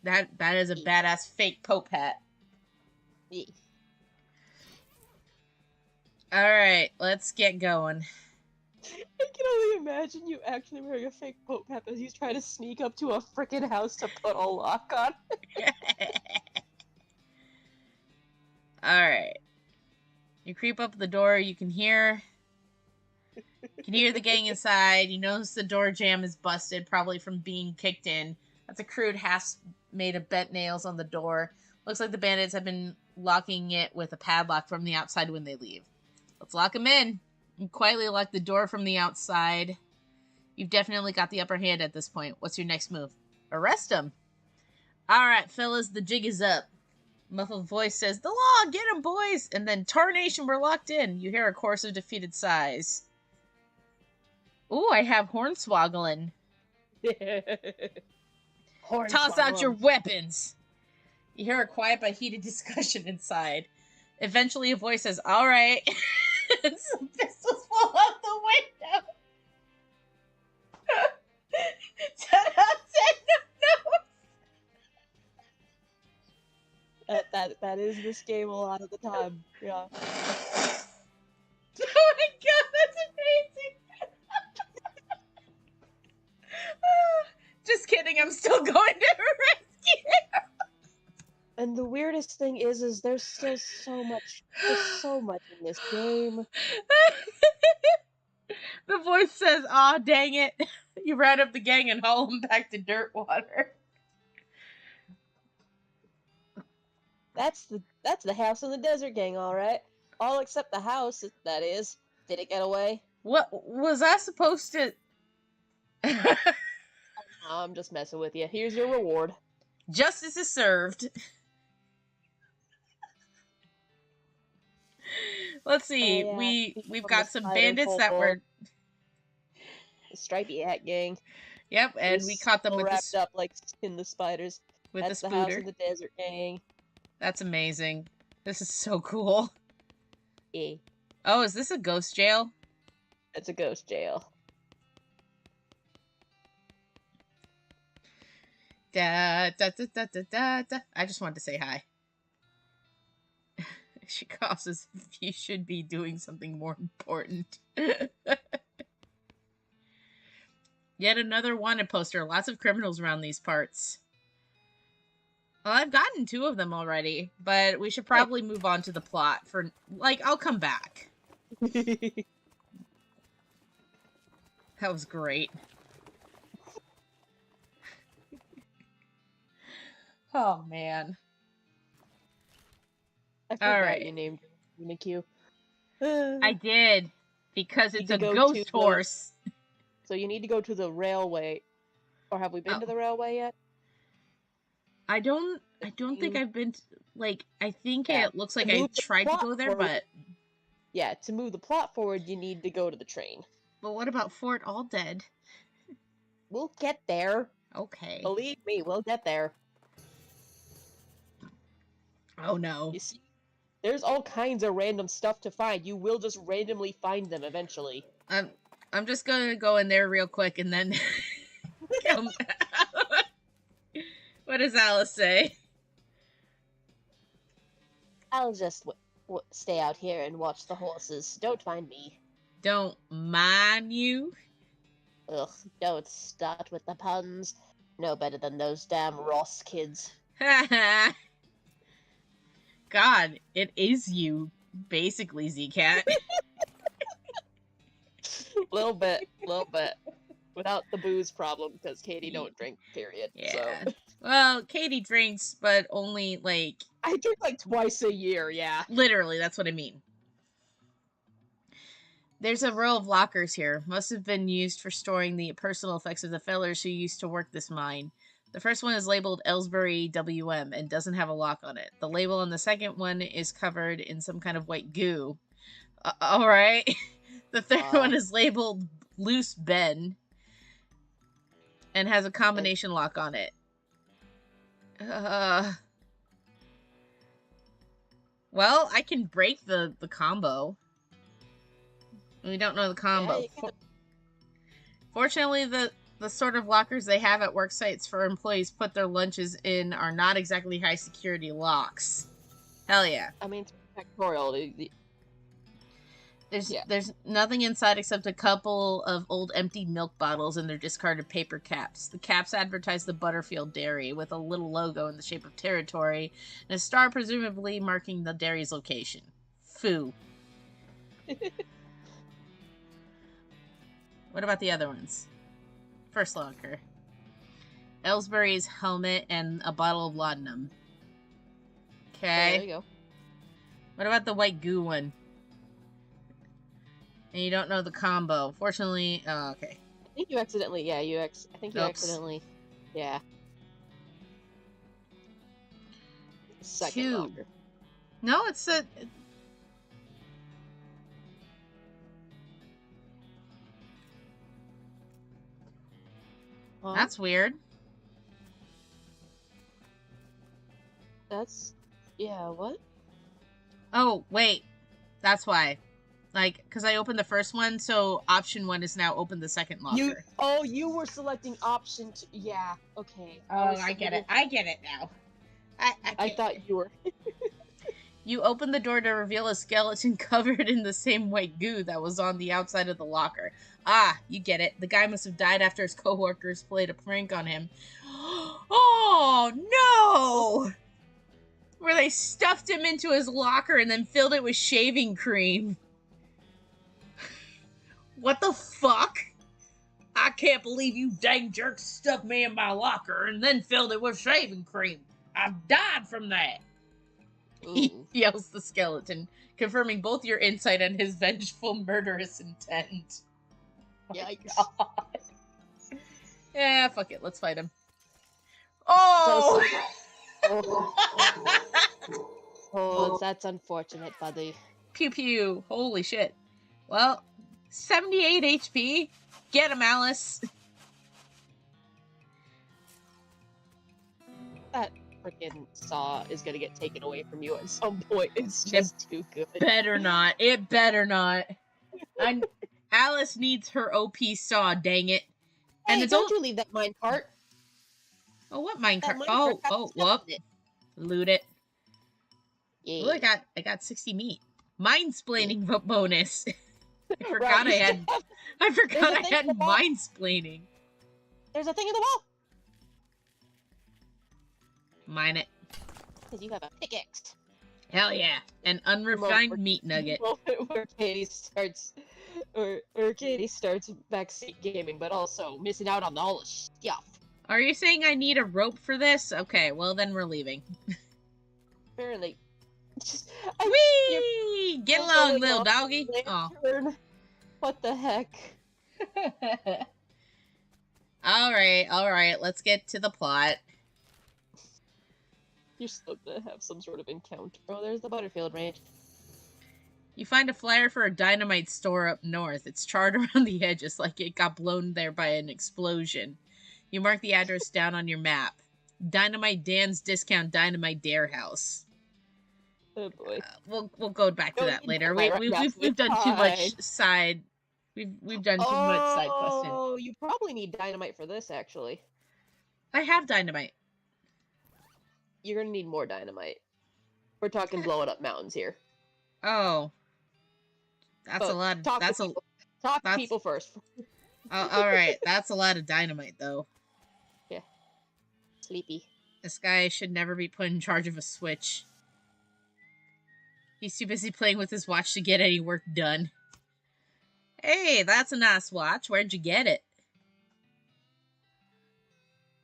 S1: That is a badass fake Pope hat.
S2: Yeah.
S1: Alright, let's get going.
S2: I can only imagine you actually wearing a fake Pope hat as he's trying to sneak up to a frickin' house to put a lock on.
S1: Alright. You creep up the door, you can hear the gang inside. You notice the door jamb is busted, probably from being kicked in. That's a crude hasp made of bent nails on the door. Looks like the bandits have been locking it with a padlock from the outside when they leave. Let's lock them in. You quietly lock the door from the outside. You've definitely got the upper hand at this point. What's your next move? Arrest them. Alright, fellas, the jig is up. Muffled voice says, "The law! Get 'em, boys!" And then, "Tarnation, we're locked in." You hear a chorus of defeated sighs. Ooh, I have Hornswoggling. Toss out your weapons! You hear a quiet but heated discussion inside. Eventually, a voice says, "Alright." And some pistols fall out the window. 10 out of 10, no.
S2: That is this game a lot of the time. Yeah.
S1: Oh my god, that's amazing. Just kidding, I'm still going to rescue.
S2: And the weirdest thing is there's still so much in this game.
S1: The voice says, "Aw, dang it." You round up the gang and haul them back to Dirtwater.
S2: That's the house in the desert gang, alright. All except the house, that is. Did it get away?
S1: What was I supposed to...
S2: I'm just messing with you. Here's your reward.
S1: Justice is served. Let's see.
S2: Oh, yeah.
S1: We've got some bandits that were...
S2: The Stripey Hat gang.
S1: Yep, and we caught them with
S2: wrapped up like in the spiders.
S1: With
S2: That's
S1: the
S2: the house
S1: spooter.
S2: in the desert gang.
S1: That's amazing. This is so cool.
S2: Yeah.
S1: Oh, is this a ghost jail?
S2: It's a ghost jail.
S1: Da, da, da, da, da, da, da. I just wanted to say hi. She coughs as if you should be doing something more important. Yet another wanted poster. Lots of criminals around these parts. Well, I've gotten 2 of them already, but we should probably move on to the plot for, like, I'll come back. That was great. Oh, man.
S2: I forgot you named Unique.
S1: I did, because it's a ghost horse.
S2: So you need to go to the railway. Or have we been to the railway yet?
S1: I don't think I've been to, like, I think it looks like I tried to go there, but...
S2: Yeah, to move the plot forward, you need to go to the train.
S1: But what about Fort All Dead?
S2: We'll get there.
S1: Okay.
S2: Believe me, we'll get there.
S1: Oh no.
S2: You see, there's all kinds of random stuff to find. You will just randomly find them eventually.
S1: I'm just gonna go in there real quick and then come. What does Alice say?
S2: I'll just stay out here and watch the horses. Don't mind me.
S1: Don't mind you.
S2: Ugh, don't start with the puns. No better than those damn Ross kids.
S1: God, it is you, basically, zKat.
S2: Little bit. Without the booze problem, because Katie don't drink, period.
S1: Yeah.
S2: So.
S1: Well, Katie drinks, but only, like...
S2: I drink, like, twice a year, yeah.
S1: Literally, that's what I mean. There's a row of lockers here. Must have been used for storing the personal effects of the fellers who used to work this mine. The first one is labeled Ellsbury WM and doesn't have a lock on it. The label on the second one is covered in some kind of white goo. Alright. The third one is labeled Loose Ben and has a combination lock on it. Well, I can break the combo. We don't know the combo.
S2: Yeah,
S1: Fortunately, the sort of lockers they have at work sites for employees put their lunches in are not exactly high security locks. Hell yeah.
S2: I mean, it's factorial.
S1: There's nothing inside except a couple of old empty milk bottles and their discarded paper caps. The caps advertise the Butterfield Dairy with a little logo in the shape of territory and a star presumably marking the dairy's location. Foo. What about the other ones? First locker. Ellsbury's helmet and a bottle of laudanum. Okay.
S2: There you go.
S1: What about the white goo one? And you don't know the combo. Fortunately, oh, okay.
S2: I think you accidentally, I think you accidentally, yeah. Second locker.
S1: No, it's a... That's weird.
S2: Yeah, what?
S1: Oh, wait. That's why. Like, because I opened the first one, so option 1 is now open the second locker.
S2: You were selecting option 2. Yeah, okay.
S1: Oh, I get it. I get it now.
S2: I thought you were...
S1: You open the door to reveal a skeleton covered in the same white goo that was on the outside of the locker. Ah, you get it. The guy must have died after his coworkers played a prank on him. Oh, no! Where they stuffed him into his locker and then filled it with shaving cream. What the fuck? I can't believe you dang jerks stuffed me in my locker and then filled it with shaving cream. I died from that. Yells the skeleton, confirming both your insight and his vengeful, murderous intent.
S2: Yikes.
S1: God. Yeah, fuck it. Let's fight him. Oh!
S2: Oh, that's unfortunate, buddy.
S1: Pew pew. Holy shit. Well, 78 HP. Get him, Alice.
S2: That freaking saw is gonna get taken away from you at some point. It's just too good.
S1: Better not. It better not. Alice needs her OP saw, dang it.
S2: Hey,
S1: And
S2: don't you leave that minecart.
S1: Oh, what minecart? Oh, whoop. Loot it.
S2: Yeah.
S1: Ooh, I got 60 meat. Minesplaining bonus. I forgot
S2: Right.
S1: I had minesplaining.
S2: There's a thing in the wall.
S1: Mine it.
S2: Because you have a pickaxe.
S1: Hell yeah. An unrefined meat nugget.
S2: Where Katie starts backseat gaming, but also missing out on all the stuff.
S1: Are you saying I need a rope for this? Okay, well then we're leaving.
S2: Apparently.
S1: Whee! Get along, little doggy. Oh.
S2: What the heck?
S1: Alright, let's get to the plot.
S2: You're still gonna have some sort of encounter. Oh, there's the Butterfield Ranch.
S1: You find a flyer for a dynamite store up north. It's charred around the edges like it got blown there by an explosion. You mark the address down on your map. Dynamite Dan's Discount Dynamite Dare House.
S2: Oh boy.
S1: We'll go back to that later. We've done too much side. We've done too much side questing.
S2: Oh, you probably need dynamite for this, actually.
S1: I have dynamite.
S2: You're gonna need more dynamite. We're talking blowing up mountains here.
S1: Oh, that's a lot.
S2: Talk to people first.
S1: All right, that's a lot of dynamite, though.
S2: Yeah. Sleepy.
S1: This guy should never be put in charge of a switch. He's too busy playing with his watch to get any work done. Hey, that's a nice watch. Where'd you get it?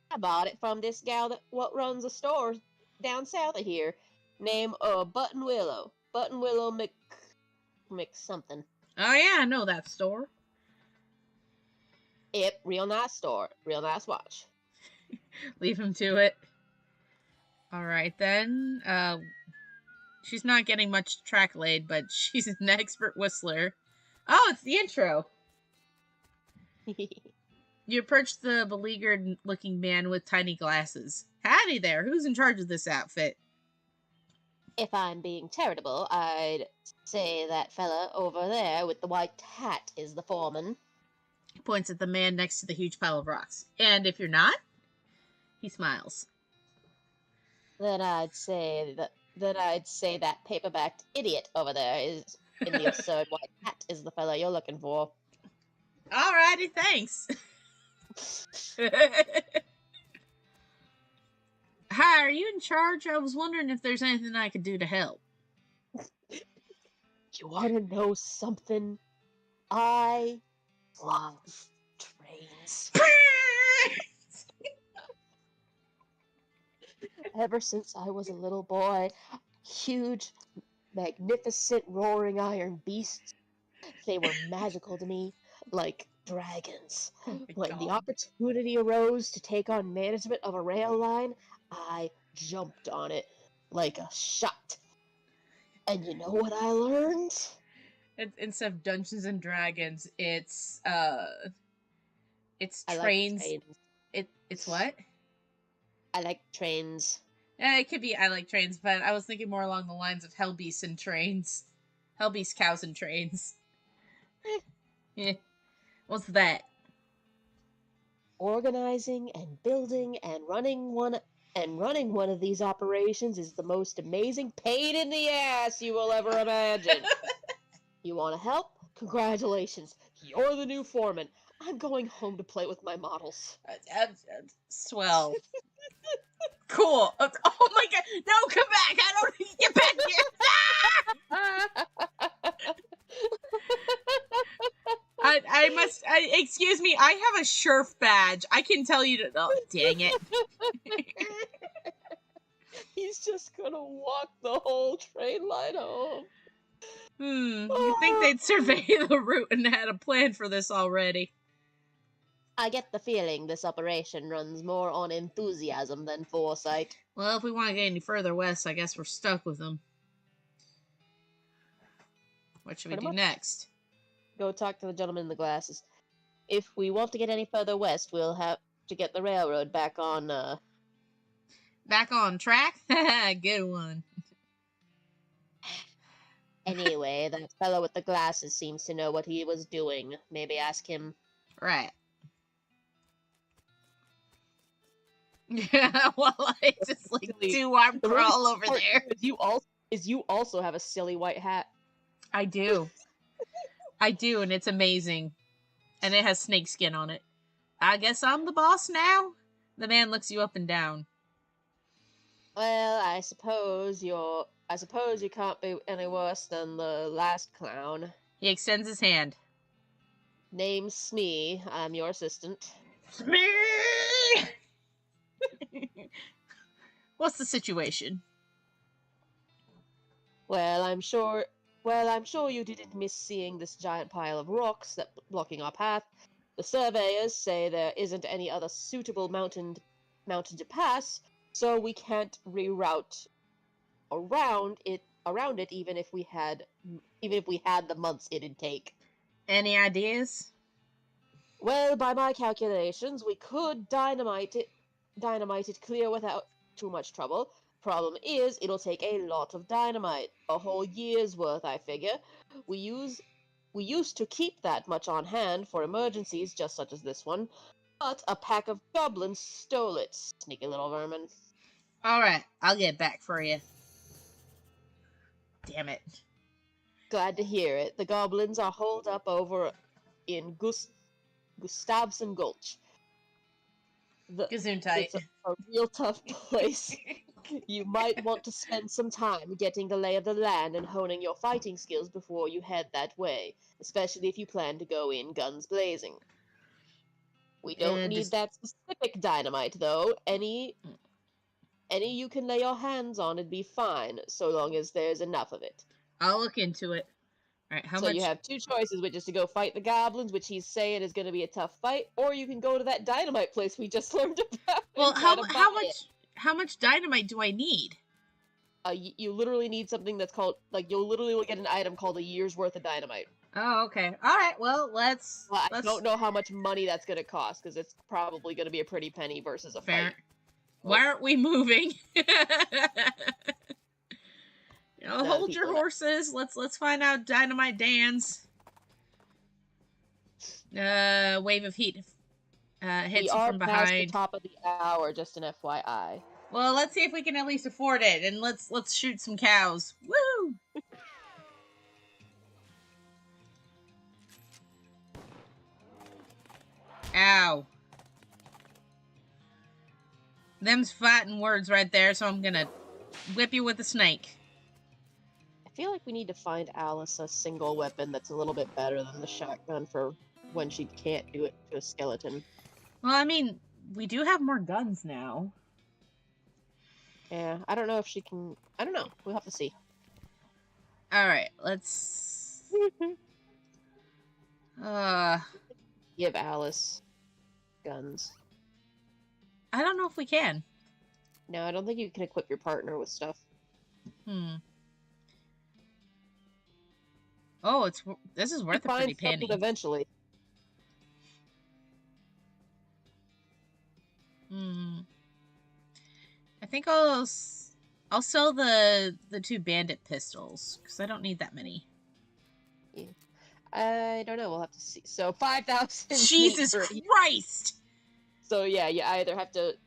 S2: I bought it from this gal that runs a store down south of here, named Button Willow. Button Willow Mc something.
S1: Oh yeah, I know that store.
S2: Yep, real nice store, real nice watch.
S1: Leave him to it. All right then. She's not getting much track laid, but she's an expert whistler. Oh, it's the intro. You approach the beleaguered-looking man with tiny glasses. Howdy there, who's in charge of this outfit?
S2: If I'm being charitable, I'd say that fella over there with the white hat is the foreman.
S1: He points at the man next to the huge pile of rocks. And if you're not? He smiles.
S2: Then I'd say that paperbacked idiot over there is in the absurd white hat is the fella you're looking for.
S1: Alrighty, thanks. Hi, are you in charge? I was wondering if there's anything I could do to help.
S2: You want to know something? I love trains. Ever since I was a little boy, huge, magnificent, roaring iron beasts, they were magical to me, like dragons. When the opportunity arose to take on management of a rail line, I jumped on it like a shot. And you know what I learned?
S1: Instead of Dungeons and Dragons, it's trains.
S2: I like trains.
S1: It's what?
S2: I like trains.
S1: Yeah, it could be I like trains, but I was thinking more along the lines of Hellbeasts and trains. Hellbeast cows and trains. Yeah. What's that?
S2: Organizing and building and running one of these operations is the most amazing pain in the ass you will ever imagine. You want to help? Congratulations. You're the new foreman. I'm going home to play with my models.
S1: Swell. Cool. Oh my god. No, come back. I don't need to get back here. Excuse me, I have a sheriff badge. I can tell you to, oh, dang it.
S2: He's just gonna walk the whole train line home.
S1: You think they'd survey the route and had a plan for this already.
S2: I get the feeling this operation runs more on enthusiasm than foresight.
S1: Well, if we want to get any further west, I guess we're stuck with them. What should we do next?
S2: Go talk to the gentleman in the glasses. If we want to get any further west, we'll have to get the railroad back on,
S1: Back on track? Good one.
S2: Anyway, that fellow with the glasses seems to know what he was doing. Maybe ask him.
S1: Right. Yeah, well, I just like two-arm crawl over there.
S2: You also have a silly white hat.
S1: I do. I do, and it's amazing. And it has snake skin on it. I guess I'm the boss now? The man looks you up and down.
S2: Well, I suppose you can't be any worse than the last clown.
S1: He extends his hand.
S2: Name's Smee. I'm your assistant.
S1: Smee! What's the situation?
S2: Well, I'm sure you didn't miss seeing this giant pile of rocks that's blocking our path. The surveyors say there isn't any other suitable mountain to pass, so we can't reroute around it even if we had the months it'd take.
S1: Any ideas?
S2: Well, by my calculations, we could dynamite it clear without too much trouble. Problem is, it'll take a lot of dynamite, a whole year's worth, I figure. We used to keep that much on hand for emergencies just such as this one, but a pack of goblins stole it, sneaky little vermin.
S1: Alright, I'll get back for you. Damn it.
S2: Glad to hear it. The goblins are holed up over in Gustavson Gulch.
S1: Gesundheit.
S2: It's a real tough place. You might want to spend some time getting the lay of the land and honing your fighting skills before you head that way, especially if you plan to go in guns blazing. We don't need that specific dynamite, though. Any you can lay your hands on, it'd be fine, so long as there's enough of it.
S1: I'll look into it. Alright, how much?
S2: So you have two choices, which is to go fight the goblins, which he's saying is going to be a tough fight, or you can go to that dynamite place we just learned about.
S1: Well, how much dynamite do I need?
S2: You literally need something that's called, you'll literally get an item called a year's worth of dynamite.
S1: Oh, okay. Alright, well, let's...
S2: I don't know how much money that's going to cost, because it's probably going to be a pretty penny versus a fight.
S1: Why aren't we moving? Hold your horses. Let's find out Dynamite Dan's wave of heat hits you from behind. We are past the
S2: top of the hour, just an FYI.
S1: Well, let's see if we can at least afford it, and let's shoot some cows. Woo! Ow. Them's fighting words right there, so I'm gonna whip you with a snake.
S2: I feel like we need to find Alice a single weapon that's a little bit better than the shotgun for when she can't do it to a skeleton.
S1: Well, I mean, we do have more guns now.
S2: Yeah, I don't know if she can... I don't know. We'll have to see.
S1: Alright, let's...
S2: Give Alice guns.
S1: I don't know if we can.
S2: No, I don't think you can equip your partner with stuff.
S1: Oh, this is worth a pretty penny.
S2: Eventually.
S1: I think I'll sell the two bandit pistols because I don't need that many.
S2: Yeah. I don't know. We'll have to see. So 5,000.
S1: Jesus Christ!
S2: So yeah, you either have to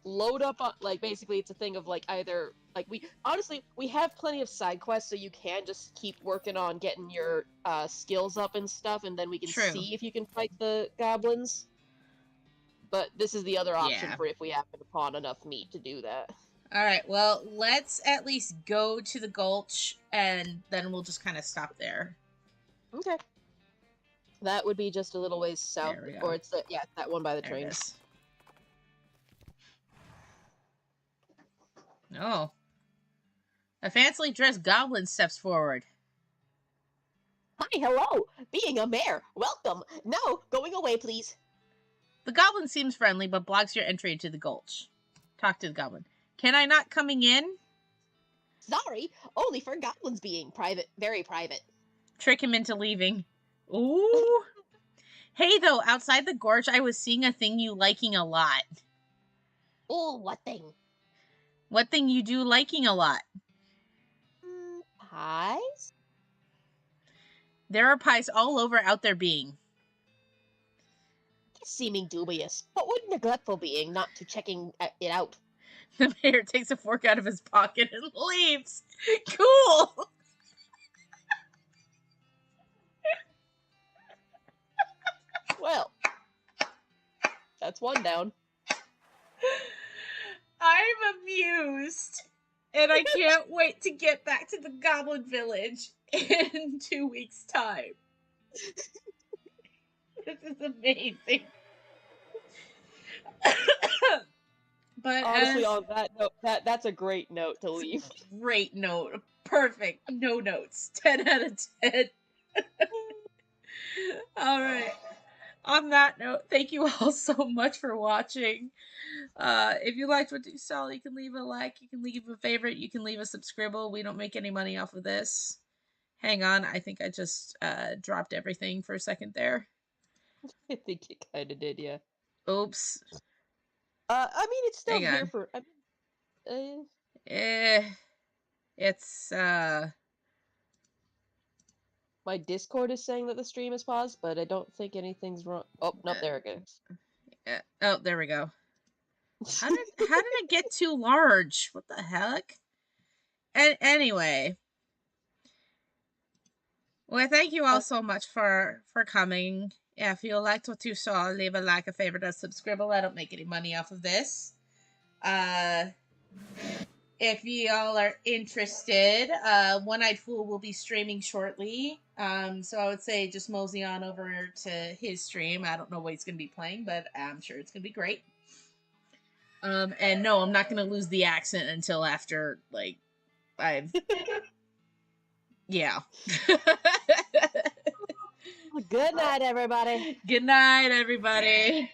S2: load up on, basically it's a thing of either we have plenty of side quests, so you can just keep working on getting your skills up and stuff, and then we can see if you can fight the goblins. But this is the other option for if we happen upon enough meat to do that.
S1: Alright, well, let's at least go to the gulch, and then we'll just kind of stop there.
S2: Okay. That would be just a little ways south, or it's that one by the train.
S1: Oh. A fancily dressed goblin steps forward.
S2: Hi, hello! Being a mayor, welcome! No, going away, please.
S1: The goblin seems friendly, but blocks your entry into the gulch. Talk to the goblin. Can I not coming in?
S2: Sorry, only for goblins being private, very private.
S1: Trick him into leaving. Ooh. Hey, though, outside the gorge, I was seeing a thing you liking a lot.
S2: Oh, what thing?
S1: What thing you do liking a lot?
S2: Pies?
S1: There are pies all over out there being.
S2: Seeming dubious, but would neglectful being not to checking it out.
S1: The mayor takes a fork out of his pocket and leaves. Cool!
S2: Well, that's one down.
S1: I'm amused. And I can't wait to get back to the Goblin Village in 2 weeks' time. This is amazing. But
S2: honestly, on that note, that's a great note to leave.
S1: Great note. Perfect. No notes. 10 out of 10. Alright. On that note, thank you all so much for watching. If you liked what you saw, you can leave a like, you can leave a favorite, you can leave a subscribble. We don't make any money off of this. Hang on, I think I just dropped everything for a second there.
S2: I think it kind of did, yeah.
S1: Oops.
S2: I mean, it's still
S1: Hang
S2: here
S1: on.
S2: for.
S1: It's
S2: My Discord is saying that the stream is paused, but I don't think anything's wrong. Oh, nope, there it goes.
S1: oh, there we go. How did it get too large? What the heck? And anyway, well, thank you all so much for coming. If you liked what you saw, leave a like, a favorite, a subscribe. I don't make any money off of this. If y'all are interested, One Eyed Fool will be streaming shortly. So I would say just mosey on over to his stream. I don't know what he's going to be playing, but I'm sure it's going to be great. And no, I'm not going to lose the accent until after, like, I've. Yeah.
S2: Good night, everybody.
S1: Good night, everybody.